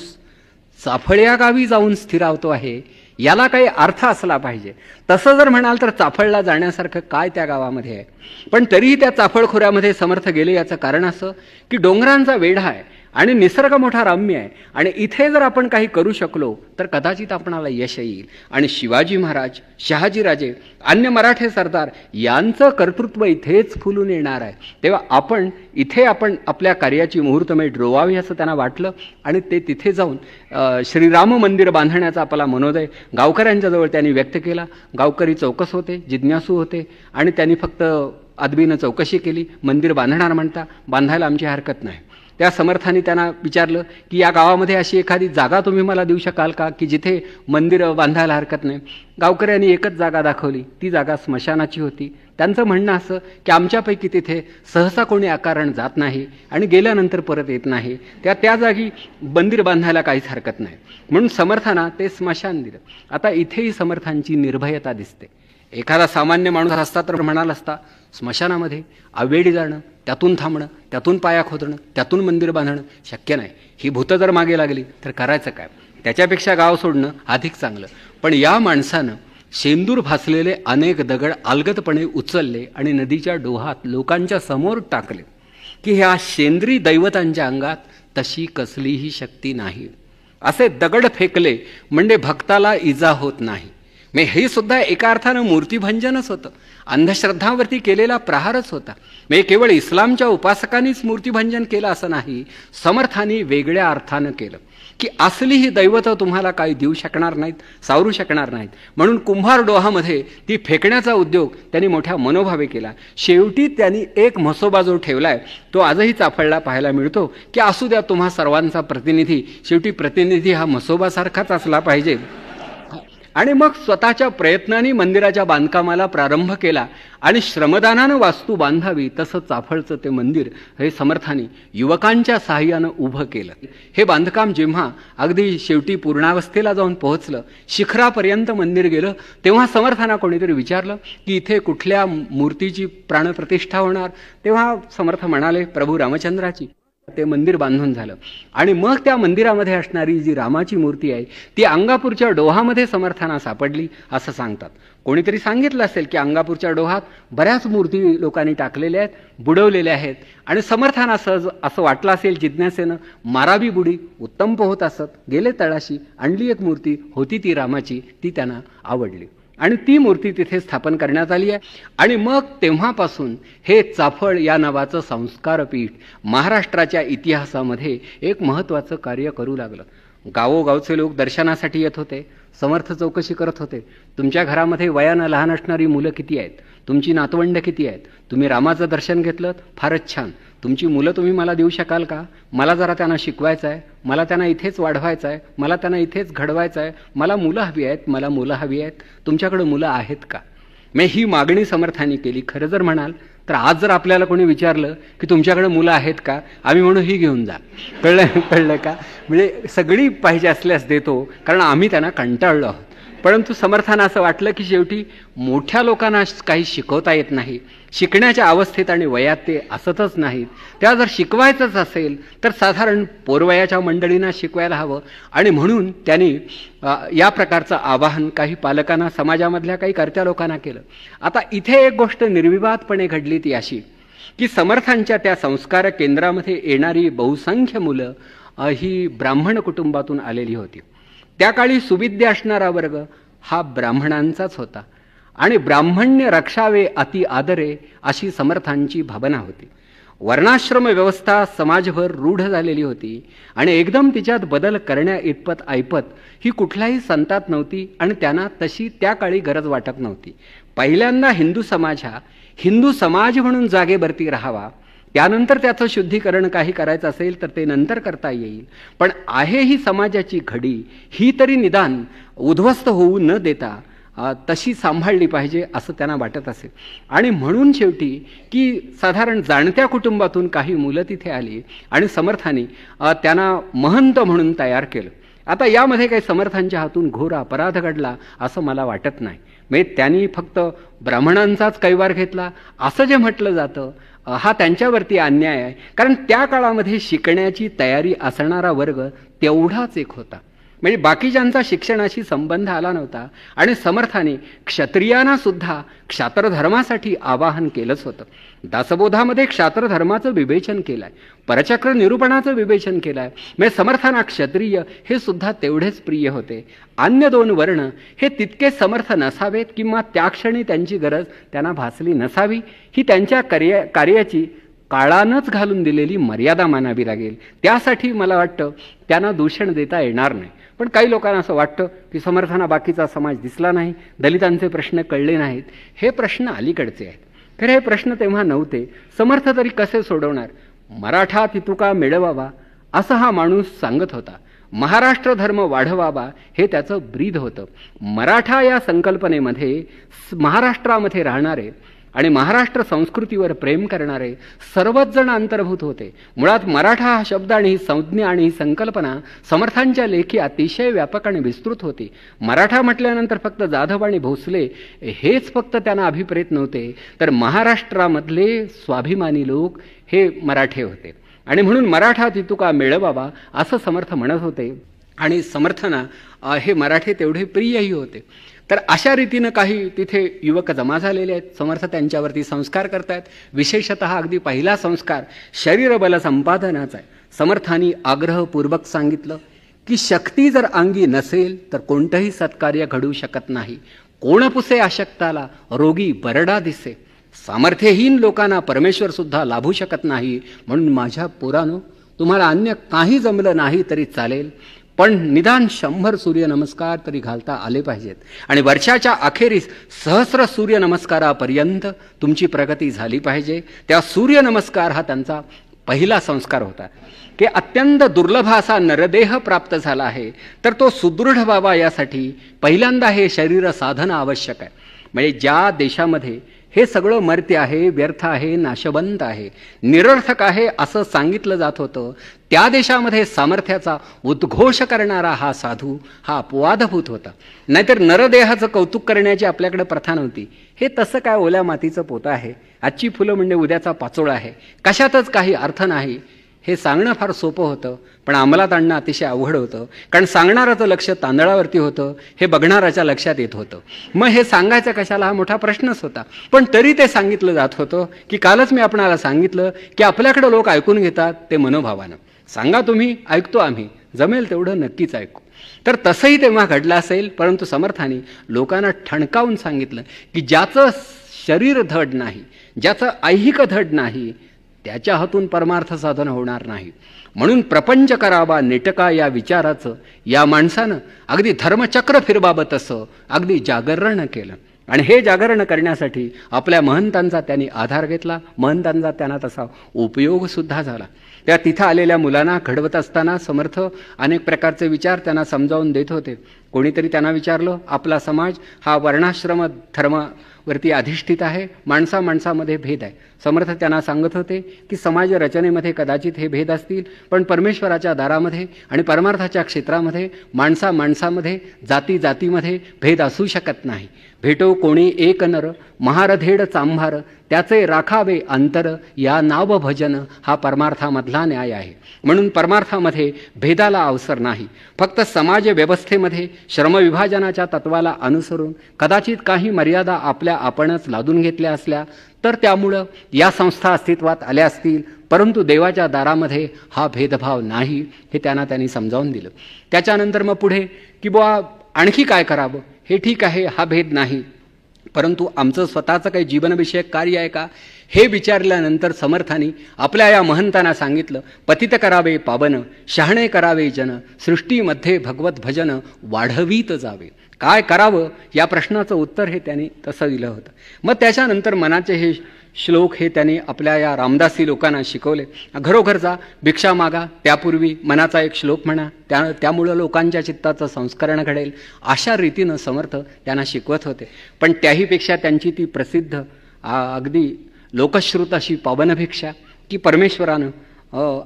चाफळ या गावी जाऊन स्थिरावतो आहे, याला काही अर्थ असला पाहिजे. तसं जर म्हणाल तर चाफळला जाण्यासारखं काय त्या गावामध्ये आहे. पण तरीही त्या चाफळखोऱ्यामध्ये समर्थ गेले याचं कारण असं की डोंगरांचा वेढा आहे आणि निसर्ग मोठा रम्य आहे आणि इथे जर आपण काही करू शकलो तर कदाचित आपणाला यश येईल. आणि शिवाजी महाराज, शहाजीराजे, अन्य मराठे सरदार यांचं कर्तृत्व इथेच फुलून येणार आहे. तेव्हा आपण आपल्या कार्याची मुहूर्तमेढ रोवावी असं त्यांना वाटलं आणि ते तिथे जाऊन श्रीराम मंदिर बांधण्याचा आपला मनोदय गावकऱ्यांच्या जवळ त्यांनी व्यक्त केला. गावकरी चौकस होते, जिज्ञासू होते आणि त्यांनी फक्त अदबीनं चौकशी केली. मंदिर बांधणार म्हणता, बांधायला आमची हरकत नाही. त्या समर्थांनी त्यांना विचारलं की या गावामध्ये अशी एखादी जागा तुम्ही मला देऊ शकाल का की जिथे मंदिर बांधायला हरकत नाही. गावकऱ्यांनी एकच जागा दाखवली. ती जागा स्मशानाची होती. त्यांचं म्हणणं असं की आमच्यापैकी तिथे सहसा कोणी आकारण जात नाही आणि गेल्यानंतर परत येत नाही, त्या जागी मंदिर बांधायला काहीच हरकत नाही, म्हणून समर्थांना ते स्मशान दिलं. आता इथेही समर्थांची निर्भयता दिसते. एखादा सामान्य माणूस असता तर म्हणाला असता स्मशानामध्ये आवेडी जाणं, त्यातून थांबणं, त्यातून पाया खोदणं, त्यातून मंदिर बांधणं शक्य नाही. ही भूतं जर मागे लागली तर करायचं काय? त्याच्यापेक्षा गाव सोडणं अधिक चांगलं. पण या माणसानं शेंदूर भासलेले अनेक दगड अलगदपणे उचलले आणि नदीच्या डोहात लोकांच्या समोर टाकले की ह्या शेंद्री दैवतांच्या अंगात तशी कसलीही शक्ती नाही. असे दगड फेकले म्हणजे भक्ताला इजा होत नाही. मी हे सुद्धा एका अर्थानं मूर्तिभंजनच होतं, अंधश्रद्धावरती केलेला प्रहारच होता. मी केवळ इस्लामच्या उपासकांनीच मूर्तिभंजन केलं असं नाही, समर्थांनी वेगळ्या अर्थानं केलं की असली ही दैवतं तुम्हाला काही देऊ शकणार नाहीत, सावरू शकणार नाहीत, म्हणून कुंभार डोहामध्ये ती फेकण्याचा उद्योग त्यांनी मोठ्या मनोभावे केला. शेवटी त्यांनी एक म्हसोबा जो ठेवलाय तो आजही चाफळला पाहायला मिळतो की असू द्या तुम्हा सर्वांचा प्रतिनिधी, शेवटी प्रतिनिधी हा म्हसोबासारखाच असला पाहिजे. आणि मग स्वतःच्या प्रयत्नांनी मंदिराच्या बांधकामाला प्रारंभ केला आणि श्रमदानानं वास्तू बांधावी तसं चाफळचं ते मंदिर हे समर्थांनी युवकांच्या साहाय्यानं उभं केलं. हे बांधकाम जेव्हा अगदी शेवटी पूर्णावस्थेला जाऊन पोहोचलं, शिखरापर्यंत मंदिर गेलं, तेव्हा समर्थांना कोणीतरी विचारलं की इथे कुठल्या मूर्तीची प्राणप्रतिष्ठा होणार? तेव्हा समर्थ म्हणाले प्रभू रामचंद्राची. ते मंदिर बांधून झालं आणि मग त्या मंदिरामध्ये असणारी जी रामाची मूर्ती आहे ती अंगापूरच्या डोहामध्ये समर्थांना सापडली असं सांगतात. कोणीतरी सांगितलं असेल की अंगापूरच्या डोहात बऱ्याच मूर्ती लोकांनी टाकलेल्या आहेत, बुडवलेल्या आहेत आणि समर्थांना सहज असं वाटलं असेल जिज्ञासेनं मारावी बुडी उत्तम पोहत असत. गेले तळाशी, आणली एक मूर्ती होती ती रामाची, ती त्यांना आवडली आणि ती मूर्ती तिथे स्थापन करण्यात आली आहे. आणि मग तेव्हापासून हे चाफळ या नावाचं संस्कारपीठ महाराष्ट्राच्या इतिहासामध्ये एक महत्त्वाचं कार्य करू लागलं. गावोगावचे लोक दर्शनासाठी येत होते, समर्थ चौकशी करत होते. तुमच्या घरामध्ये वयानं लहान असणारी मुलं किती आहेत? तुमची नातवंड किती आहेत? तुम्ही रामाचं दर्शन घेतलं? फारच छान. तुमची मुलं तुम्ही मला देऊ शकाल का? मला जरा त्यांना शिकवायचं आहे, मला त्यांना इथेच वाढवायचं आहे, मला त्यांना इथेच घडवायचं आहे, मला मुलं हवी आहेत, मला मुलं हवी आहेत. तुमच्याकडे मुलं आहेत का? मी ही मागणी समर्थांनी केली. खरं जर म्हणाल तर आज जर आपल्याला कोणी विचारलं की तुमच्याकडे मुलं आहेत का, आम्ही म्हणू ही घेऊन जा. कळलं का? म्हणजे सगळी पाहिजे असल्यास देतो, कारण आम्ही त्यांना कंटाळलो आहोत. परंतु समर्थांना असं वाटलं की शेवटी मोठ्या लोकांना काही शिकवता येत नाही, शिकण्याच्या अवस्थेत आणि वयात ते असतच नाहीत. त्या जर शिकवायचंच असेल तर साधारण पोरवयाच्या मंडळींना शिकवायला हवं. आणि म्हणून त्यांनी या प्रकारचं आवाहन काही पालकांना, समाजामधल्या काही कर्त्या लोकांना केलं. आता इथे एक गोष्ट निर्विवादपणे घडली ती अशी की समर्थांच्या त्या संस्कार केंद्रामध्ये येणारी बहुसंख्य मुलं ही ब्राह्मण कुटुंबातून आलेली होती. त्या काळी सुविद्य असणारा वर्ग हा ब्राह्मणांचाच होता आणि ब्राह्मण्य रक्षावे अति आदरे अशी समर्थांची भावना होती. वर्णाश्रम व्यवस्था समाजभर रूढ झालेली होती आणि एकदम तिच्यात बदल करण्या इतपत ऐपत ही कुठल्याही संतात नव्हती आणि त्यांना तशी त्या काळी गरज वाटत नव्हती. पहिल्यांदा हिंदू समाज हा हिंदू समाज म्हणून जागेवरती राहावा, त्यानंतर त्याचं शुद्धीकरण काही करायचं असेल तर ते नंतर करता येईल. पण आहे ही समाजाची घडी, ही तरी निदान उद्ध्वस्त होऊ न देता तशी सांभाळली पाहिजे असं त्यांना वाटत असेल. आणि म्हणून शेवटी की साधारण जाणत्या कुटुंबातून काही मुलं तिथे आली आणि समर्थांनी त्यांना महंत म्हणून तयार केलं. आता यामध्ये काही समर्थांच्या हातून घोर अपराध घडला असं मला वाटत नाही. म्हणजे त्यांनी फक्त ब्राह्मणांचाच कैवार घेतला असं जे म्हटलं जातं हा त्यांच्यावरती अन्याय आहे. कारण त्या काळामध्ये शिकण्याची तयारी असणारा वर्ग तेवढाच एक होता, म्हणजे बाकीच्यांचा शिक्षणाशी संबंध आला नव्हता. आणि समर्थाने क्षत्रियांना सुद्धा क्षात्रधर्मासाठी आवाहन केलंच होतं. दासबोधामध्ये क्षात्रधर्माचं विवेचन केलं आहे, परचक्र निरूपणाचं विवेचन केलं आहे. म्हणजे समर्थांना क्षत्रिय हे सुद्धा तेवढेच प्रिय होते. अन्य दोन वर्ण हे तितके समर्थ नसावेत किंवा त्या क्षणी त्यांची गरज त्यांना भासली नसावी, ही त्यांच्या कार्याची काळानंच घालून दिलेली मर्यादा मानावी लागेल. त्यासाठी मला वाटतं त्यांना दूषण देता येणार नाही. पण काही लोकांना असं वाटतं की समर्थांना बाकीचा समाज दिसला नाही, दलितांचे प्रश्न कळले नाहीत. हे प्रश्न अलीकडचे आहेत. खरं हे प्रश्न तेव्हा नव्हते. समर्थ तरी कसे सोडवणार? मराठा तितुका मिळवावा असं हा माणूस सांगत होता. महाराष्ट्र धर्म वाढवावा हे त्याचं ब्रीद होतं. मराठा या संकल्पनेमध्ये महाराष्ट्रामध्ये राहणारे आणि महाराष्ट्र संस्कृतीवर प्रेम करणारे सर्वच जण अंतर्भूत होते. मुळात मराठा हा शब्द आणि ही संज्ञा आणि ही संकल्पना समर्थांच्या लेखी अतिशय व्यापक आणि विस्तृत होती. मराठा म्हटल्यानंतर फक्त जाधव आणि भोसले हेच फक्त त्यांना अभिप्रेत नव्हते, तर महाराष्ट्रामधले स्वाभिमानी लोक हे मराठे होते. आणि म्हणून मराठा तितुका मेळबाबा असं समर्थ म्हणत होते. आणि समर्थांना हे मराठे तेवढे प्रियही होते. तर अशा रीतीनं काही तिथे युवक जमा झालेले आहेत. समर्थ त्यांच्यावरती संस्कार करतायत. विशेषतः अगदी पहिला संस्कार शरीरबल संपादनाचा आहे. समर्थांनी आग्रहपूर्वक सांगितलं की शक्ती जर अंगी नसेल तर कोणतंही सत्कार्य घडू शकत नाही. कोण पुसे अशक्ताला रोगी बरडा दिसे. सामर्थ्यहीन लोकांना परमेश्वर सुद्धा लाभू शकत नाही. म्हणून माझ्या पोरांनो, तुम्हाला अन्य काही जमलं नाही तरी चालेल, पण निदान 100 सूर्यनमस्कार तरी घालता आले पाहिजेत. आणि वर्षाच्या अखेरीस सहस्र सूर्यनमस्कारापर्यंत तुमची प्रगती झाली पाहिजे. त्या सूर्यनमस्कार हा त्यांचा पहिला संस्कार होता की अत्यंत दुर्लभ असा नरदेह प्राप्त झाला आहे, तर तो सुदृढ व्हावा यासाठी पहिल्यांदा हे शरीर साधना आवश्यक आहे. म्हणजे ज्या देशामध्ये हे सगळं मर्त्य आहे, व्यर्थ आहे, नाशवंत आहे, निरर्थक आहे असं सांगितलं जात होतं, त्या देशामध्ये सामर्थ्याचा उद्घोष करणारा हा साधू हा अपवादभूत होता. नाहीतर नरदेहाचं कौतुक करण्याची आपल्याकडे प्रथा नव्हती. हे तसं काय ओल्या मातीचं पोतं आहे, आजची फुलं म्हणजे उद्याचा पाचोळा आहे, कशातच काही अर्थ नाही, हे सांगणं फार सोपं होतं, पण अंमलात आणणं अतिशय अवघड होतं. कारण सांगणाराचं लक्ष तांदळावरती होतं, हे बघणाराच्या लक्षात येत होतं. मग हे सांगायचं कशाला हा मोठा प्रश्नच होता. पण तरी ते सांगितलं जात होतं की कालच मी आपणाला सांगितलं की आपल्याकडे लोक ऐकून घेतात ते मनोभावानं. सांगा तुम्ही, ऐकतो आम्ही, जमेल तेवढं नक्कीच ऐकू. तर तसंही तेव्हा घडलं असेल, परंतु समर्थांनी लोकांना ठणकावून सांगितलं की ज्याचं शरीर धड नाही, ज्याचं ऐहिक धड नाही, त्याच्या हातून परमार्थ साधन होणार नाही. म्हणून प्रपंच करावा नेटका या विचाराचं या माणसानं अगदी धर्मचक्र फिरबाबत तसं अगदी जागरण केलं. आणि हे जागरण करण्यासाठी आपल्या महंतांचा त्यांनी आधार घेतला. महंतांचा त्यांना तसा उपयोग सुद्धा झाला. त्या तिथं आलेल्या मुलांना घडवत असताना समर्थ अनेक प्रकारचे विचार त्यांना समजावून देत होते. कोणीतरी त्यांना विचारलं, आपला समाज हा वर्णाश्रम धर्मावरती अधिष्ठित आहे, माणसामध्ये भेद आहे. समर्थ त्यांना सांगत होते की समाज रचनेमध्ये कदाचित हे भेद असतील, पण परमेश्वराच्या दारामध्ये आणि परमार्थाच्या क्षेत्रामध्ये माणसामध्ये जातीमध्ये भेद असू शकत नाही. भेटो कोणी एक नर महारधेड चांभार त्याचे राखावे अंतर या नाव भजन हा परमार्थामधला न्याय आहे. म्हणून परमार्थामध्ये भेदाला अवसर नाही. फक्त समाज व्यवस्थेमध्ये श्रमविभाजनाच्या तत्वाला अनुसरून कदाचित काही मर्यादा आपल्या आपणच लादून घेतल्या असल्या तर त्यामुळं या संस्था अस्तित्वात आल्या असतील, परंतु देवाच्या दारामध्ये हा भेदभाव नाही, हे त्यांनी समजावून दिलं. त्याच्यानंतर मग पुढे की बुवा आणखी काय करावं, हे ठीक आहे, हा भेद नाही, परंतु आमचं स्वतःचं काही जीवनविषयक कार्य आहे का, हे विचारल्यानंतर समर्थांनी आपल्या या महंतांना सांगितलं, पतित करावे पावन शहाणे करावे जन सृष्टीमध्ये भगवत भजन वाढवीत जावे. काय करावं या प्रश्नाचं उत्तर हे त्यांनी तसं दिलं होतं. मग त्याच्यानंतर मनाचे हे श्लोक हे त्यांनी आपल्या या रामदासी लोकांना शिकवले. घरोघर जा, भिक्षा मागा, त्यापूर्वी मनाचा एक श्लोक म्हणा, त्यामुळं लोकांच्या चित्ताचं संस्करण घडेल, अशा रीतीनं समर्थ त्यांना शिकवत होते. पण त्याहीपेक्षा त्यांची ती प्रसिद्ध अगदी लोकश्रुत अशी पावनभिक्षा की परमेश्वरानं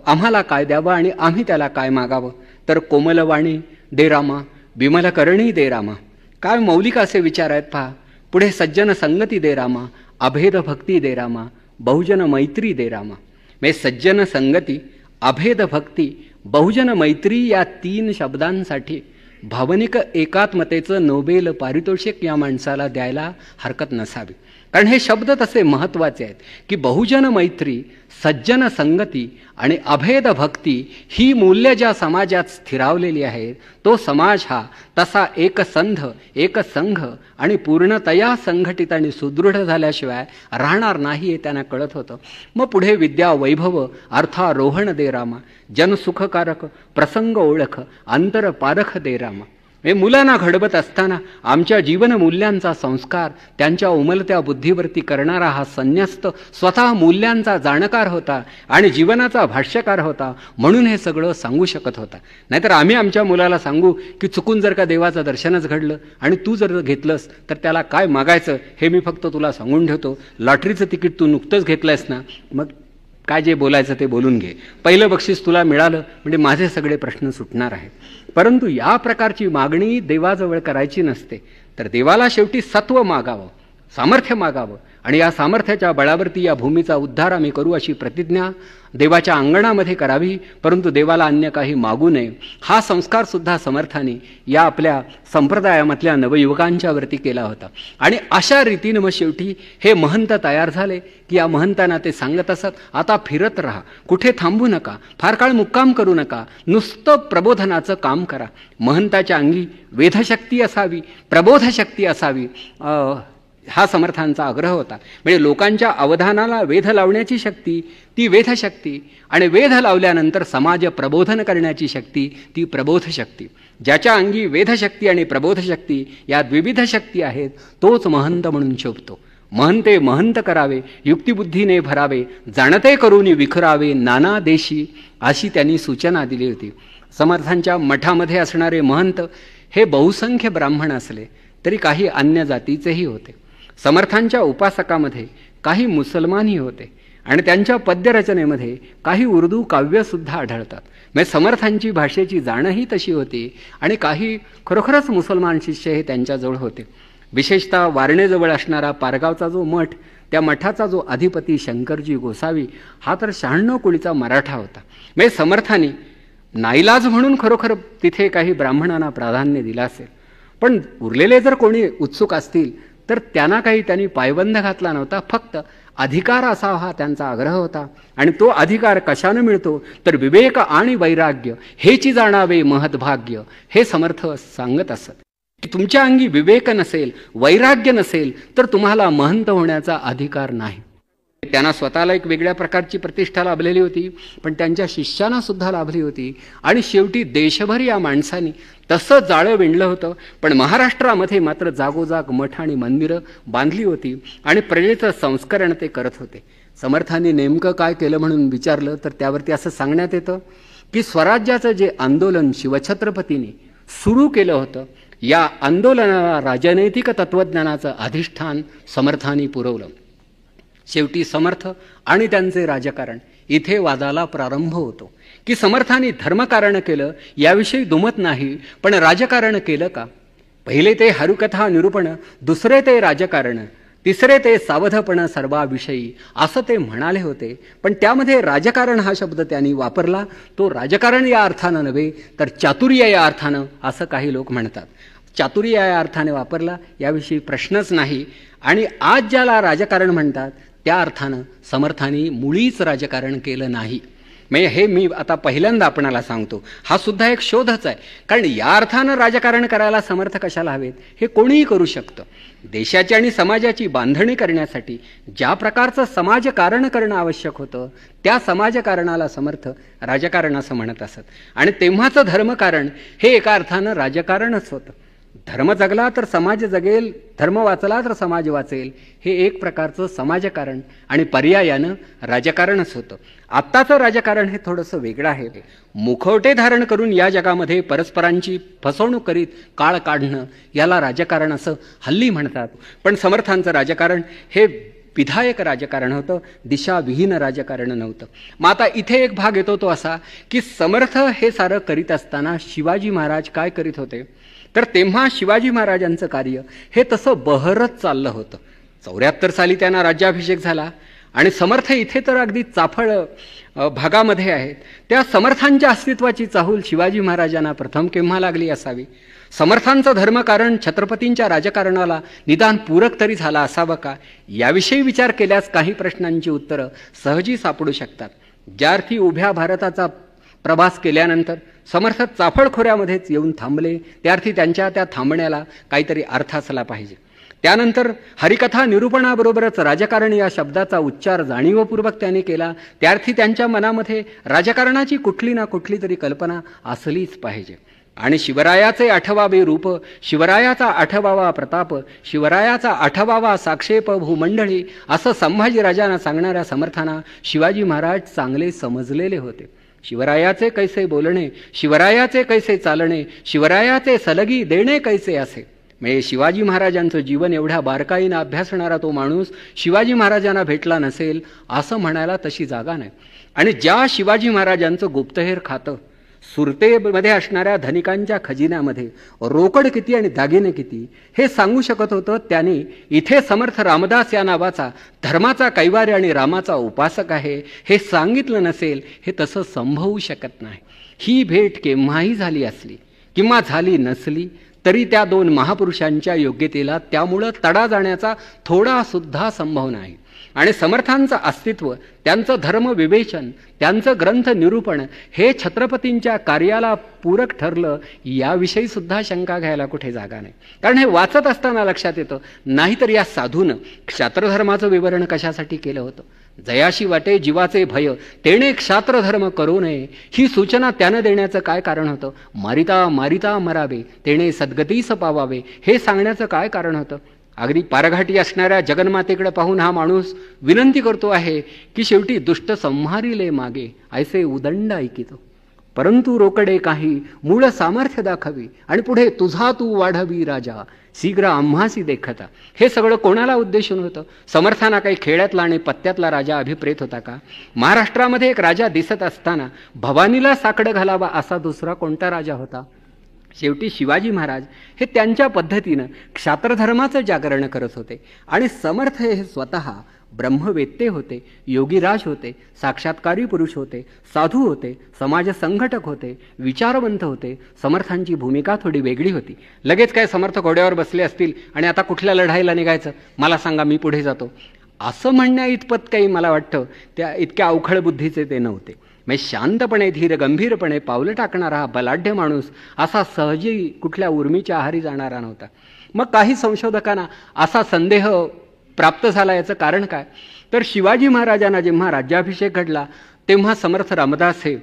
आम्हाला काय द्यावं आणि आम्ही त्याला काय मागावं. तर कोमलवाणी दे रामा, विमलकरणी दे रामा. काय मौलिक असे विचार आहेत पहा. पुढे सज्जन संगती दे रामा, अभेद भक्ती दे रामा, बहुजन मैत्री दे रामा. म्हणजे सज्जन संगती, अभेद भक्ती, बहुजन मैत्री या 3 शब्दांसाठी भावनिक एकात्मतेचं नोबेल पारितोषिक या माणसाला द्यायला हरकत नसावी. कारण हे शब्द तसे महत्त्वाचे आहेत की बहुजन मैत्री, सज्जन संगती आणि अभेद भक्ती ही मूल्य ज्या समाजात स्थिरावलेली आहेत, तो समाज हा तसा एकसंध, एकसंघ आणि पूर्णतया संघटित आणि सुदृढ झाल्याशिवाय राहणार नाही, हे त्यांना कळत होतं. मग पुढे विद्या वैभव अर्थारोहण दे रामा, जनसुखकारक प्रसंग ओळख अंतर पारख दे रामा. मुलांना घडवत असताना आमच्या जीवनमूल्यांचा संस्कार त्यांच्या उमलत्या बुद्धीवरती करणारा हा संन्यस्त स्वतः मूल्यांचा जाणकार होता आणि जीवनाचा भाष्यकार होता, म्हणून हे सगळं सांगू शकत होता. नाहीतर आम्ही आमच्या मुलाला सांगू की चुकून जर का देवाचं दर्शनच घडलं आणि तू जर घेतलंस तर त्याला काय मागायचं हे मी फक्त तुला सांगून ठेवतो. लॉटरीचं तिकीट तू नुकतंच घेतलंयस ना, मग काय जे बोलायचं ते बोलून घे. पहिलं बक्षीस तुला मिळालं म्हणजे माझे सगळे प्रश्न सुटणार आहेत. परंतु या प्रकारची मागणी देवाजवळ करायची नसते. तर देवाला शेवटी सत्व मागावं, सामर्थ्य मागावं आणि या सामर्थ्याच्या बळावरती या भूमीचा उद्धार आम्ही करू अशी प्रतिज्ञा देवाच्या अंगणामध्ये करावी. परंतु देवाला अन्य काही मागू नये हा संस्कारसुद्धा समर्थांनी या आपल्या संप्रदायामधल्या नवयुवकांच्या वरती केला होता. आणि अशा रीतीनं मग शेवटी हे महंत तयार झाले की या महंतांना ते सांगत असत, आता फिरत राहा, कुठे थांबू नका, फार काळ मुक्काम करू नका, नुसतं प्रबोधनाचं काम करा. महंताच्या अंगी वेधशक्ती असावी, प्रबोधशक्ती असावी, हा समर्थांचा आग्रह होता. म्हणजे लोकांच्या अवधानाला वेध लावण्याची शक्ती ती वेधशक्ती, आणि वेध लावल्यानंतर समाज प्रबोधन करण्याची शक्ती ती प्रबोधशक्ती. ज्याच्या अंगी वेधशक्ती आणि प्रबोधशक्ती या विविध शक्ती आहेत तोच महंत म्हणून शोभतो. महंते महंत करावे, युक्तिबुद्धीने भरावे, जाणते करून विखरावे नाना देशी, अशी त्यांनी सूचना दिली होती. समर्थांच्या मठामध्ये असणारे महंत हे बहुसंख्य ब्राह्मण असले तरी काही अन्य जातीचेही होते. समर्थांच्या उपासकामध्ये काही मुसलमानही होते आणि त्यांच्या पद्यरचनेमध्ये काही उर्दू काव्यसुद्धा आढळतात. म्हणजे समर्थांची भाषेची जाणही तशी होती आणि काही खरोखरच मुसलमान शिष्य हे त्यांच्याजवळ होते. विशेषतः वारणेजवळ असणारा पारगावचा जो मठ, त्या मठाचा जो अधिपती शंकरजी गोसावी हा तर 96 कुळीचा मराठा होता. म्हणजे समर्थांनी नाईलाज म्हणून खरोखर तिथे काही ब्राह्मणांना प्राधान्य दिलं असेल, पण उरलेले जर कोणी उत्सुक असतील तर त्यांना काही त्यांनी पायबंद घातला नव्हता. फक्त अधिकार असावा हा त्यांचा आग्रह होता. आणि तो अधिकार कशानं मिळतो तर विवेक आणि वैराग्य हेची जाणावे महद्भाग्य, हे समर्थ सांगत असत. तुमच्या अंगी विवेक नसेल, वैराग्य नसेल तर तुम्हाला महंत होण्याचा अधिकार नाही. त्यांना स्वतःला एक वेगळ्या प्रकारची प्रतिष्ठा लाभलेली होती, पण त्यांच्या शिष्यांना सुद्धा लाभली होती. आणि शेवटी देशभर या माणसांनी तसं जाळं विणलं होतं. पण महाराष्ट्रामध्ये मात्र जागोजाग मठ आणि मंदिरं बांधली होती आणि प्रजेचं संस्करण ते करत होते. समर्थांनी नेमकं काय केलं म्हणून विचारलं तर त्यावरती असं सांगण्यात येतं की स्वराज्याचं जे आंदोलन शिवछत्रपतींनी सुरू केलं होतं, या आंदोलनाला राजनैतिक तत्त्वज्ञानाचं अधिष्ठान समर्थांनी पुरवलं. शेवटी समर्थ आणि त्यांचे राजकारण इथे वादाला प्रारंभ होतो की समर्थांनी धर्मकारण केलं याविषयी दुमत नाही, पण राजकारण केलं का? पहिले ते हरुकथा निरूपण, दुसरे ते राजकारण, तिसरे ते सावधपण सर्वाविषयी, असं ते म्हणाले होते. पण त्यामध्ये राजकारण हा शब्द त्यांनी वापरला. तो राजकारण या अर्थानं नव्हे तर चातुर्य या अर्थानं, असं काही लोक म्हणतात. चातुर्य या अर्थाने वापरला याविषयी प्रश्नच नाही. आणि आज ज्याला राजकारण म्हणतात त्या अर्थानं समर्थांनी मुळीच राजकारण केलं नाही. म्हणजे हे मी आता पहिल्यांदा आपणाला सांगतो, हा सुद्धा एक शोधच आहे. कारण या अर्थानं राजकारण करायला समर्थ कशाला हवेत? हे कोणीही करू शकतं. देशाची आणि समाजाची बांधणी करण्यासाठी ज्या प्रकारचं समाजकारण करणं आवश्यक होतं त्या समाजकारणाला समर्थ राजकारण असं म्हणत असत. आणि तेव्हाचं धर्मकारण हे एका अर्थानं राजकारणच होतं. धर्म जगला तर समाज जगेल, धर्म वाचला तर समाज वाचेल, हे एक प्रकारचं समाजकारण आणि पर्यायानं राजकारणच होतं. आत्ताचं राजकारण हे थोडंसं वेगळं आहे. मुखवटे धारण करून या जगामध्ये परस्परांची फसवणूक करीत काळ काढणं याला राजकारण असं हल्ली म्हणतात. पण समर्थांचं राजकारण हे विधायक राजकारण होतं, दिशाविहीन राजकारण नव्हतं. मग आता इथे एक भाग येतो तो असा की समर्थ हे सारं करीत असताना शिवाजी महाराज काय करीत होते तर तेव्हा शिवाजी महाराजांचं कार्य हे तसं बहरत चाललं होतं. 74 साली त्यांना राज्याभिषेक झाला आणि समर्थ इथे तर अगदी चाफळ भागामध्ये आहेत. त्या समर्थांच्या अस्तित्वाची चाहूल शिवाजी महाराजांना प्रथम केव्हा लागली असावी? समर्थांचं धर्मकारण छत्रपतींच्या राजकारणाला निदान पूरक तरी झाला असावं का? याविषयी विचार केल्यास काही प्रश्नांची उत्तरं सहजी सापडू शकतात. ज्या अर्थी उभ्या भारताचा प्रवास केल्यानंतर समर्थ चाफळ खोऱ्यामध्येच येऊन थांबले, त्यार्थी त्यांच्या त्या थांबण्याला काहीतरी अर्थ असला पाहिजे. त्यानंतर हरिकथा निरूपणाबरोबरच राजकारण या शब्दाचा उच्चार जाणीवपूर्वक त्यांनी केला, त्यार्थी त्यांच्या मनामध्ये राजकारणाची कुठली ना कुठली तरी कल्पना असलीच पाहिजे. आणि शिवरायाचे 8वावे रूप, शिवरायाचा 8वावा प्रताप, शिवरायाचा 8वावा साक्षेप भूमंडळी असं संभाजीराजांना सांगणाऱ्या समर्थांना शिवाजी महाराज चांगले समजलेले होते. शिवरायाचे कैसे बोलणे, शिवरायाचे कैसे चालणे, शिवरायाचे सलगी देणे कैसे असे. म्हणजे शिवाजी महाराजांचं जीवन एवढ्या बारकाईनं अभ्यासणारा तो माणूस शिवाजी महाराजांना भेटला नसेल असं म्हणायला तशी जागा नाही. आणि ज्या शिवाजी महाराजांचं गुप्तहेर खातं, सुरतेमध्ये असणाऱ्या धनिकांच्या खजिन्यामध्ये रोकड किती आणि दागिने किती हे सांगू शकत होतं, त्याने इथे समर्थ रामदास या नावाचा धर्माचा कैवारी आणि रामाचा उपासक आहे हे सांगितलं नसेल, हे तसं संभवू शकत नाही. ही भेट केव्हाही झाली असली किंवा झाली नसली तरी त्या दोन महापुरुषांच्या योग्यतेला त्यामुळं तडा जाण्याचा थोडा सुद्धा संभव नाही. आणि समर्थांचं अस्तित्व, त्यांचं धर्म विवेचन, त्यांचं ग्रंथ निरूपण हे छत्रपतींच्या कार्याला पूरक ठरलं याविषयी सुद्धा शंका घ्यायला कुठे जागा नाही. कारण हे वाचत असताना लक्षात येतं, नाहीतर या साधूनं क्षात्रधर्माचं विवरण कशासाठी केलं होतं. जयाशी वाटे जीवाचे भय तेणे क्षात्रधर्म करू नये ही सूचना त्यानं देण्याचं काय कारण होतं. मारिता मारिता मरावे तेणे सद्गतीस पावावे हे सांगण्याचं काय कारण होतं. अगदी पारघाटी असणाऱ्या जगन्मातेकडे पाहून हा माणूस विनंती करतो आहे की शेवटी दुष्ट संहारिले मागे ऐसे उदंड ऐकितो, परंतु रोकडे काही मूळ सामर्थ्य दाखवी आणि पुढे तुझा तू वाढवी राजा शीघ्र आम्हासी देखता. हे सगळं कोणाला उद्देशून होतं. समर्थांना काही खेड्यातला आणि पत्त्यातला राजा अभिप्रेत होता का. महाराष्ट्रामध्ये एक राजा दिसत असताना भवानीला साकडं घालावा असा दुसरा कोणता राजा होता. शेवटी शिवाजी महाराज हे त्यांच्या पद्धतीनं क्षात्रधर्माचं जागरण करत होते. आणि समर्थ हे स्वतः ब्रह्मवेत्ते होते, योगीराज होते, साक्षात्कारी पुरुष होते, साधू होते, समाज संघटक होते, विचारवंत होते. समर्थांची भूमिका थोडी वेगळी होती. लगेच काय समर्थ घोड्यावर बसले असतील आणि आता कुठल्या लढाईला निघायचं, मला सांगा मी पुढे जातो, असं म्हणण्या इतपत काही मला वाटतं त्या इतक्या अवखळ बुद्धीचे ते नव्हते. म्हणजे शांतपणे धीर गंभीरपणे पावलं टाकणारा हा बलाढ्य माणूस असा सहजी कुठल्या उर्मीच्या आहारी जाणारा नव्हता. मग काही संशोधकांना असा संदेह प्राप्त झाला. याचं कारण काय, तर शिवाजी महाराजांना जेव्हा राज्याभिषेक घडला तेव्हा समर्थ रामदास हे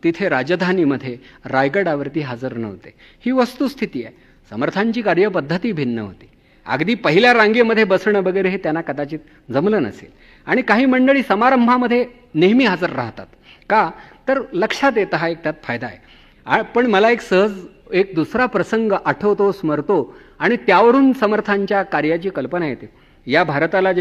तिथे राजधानीमध्ये रायगडावरती हजर नव्हते. ही वस्तुस्थिती आहे. समर्थांची कार्यपद्धती भिन्न होती. अगदी पहिल्या रांगेमध्ये बसणं वगैरे हे त्यांना कदाचित जमलं नसेल. आणि काही मंडळी समारंभामध्ये नेहमी हजर राहतात का, तर लक्षात येतं हा एक त्यात फायदा आहे. पण मला एक दुसरा प्रसंग आठवतो, स्मरतो आणि त्यावरून समर्थांच्या कार्याची कल्पना येते. या भारताला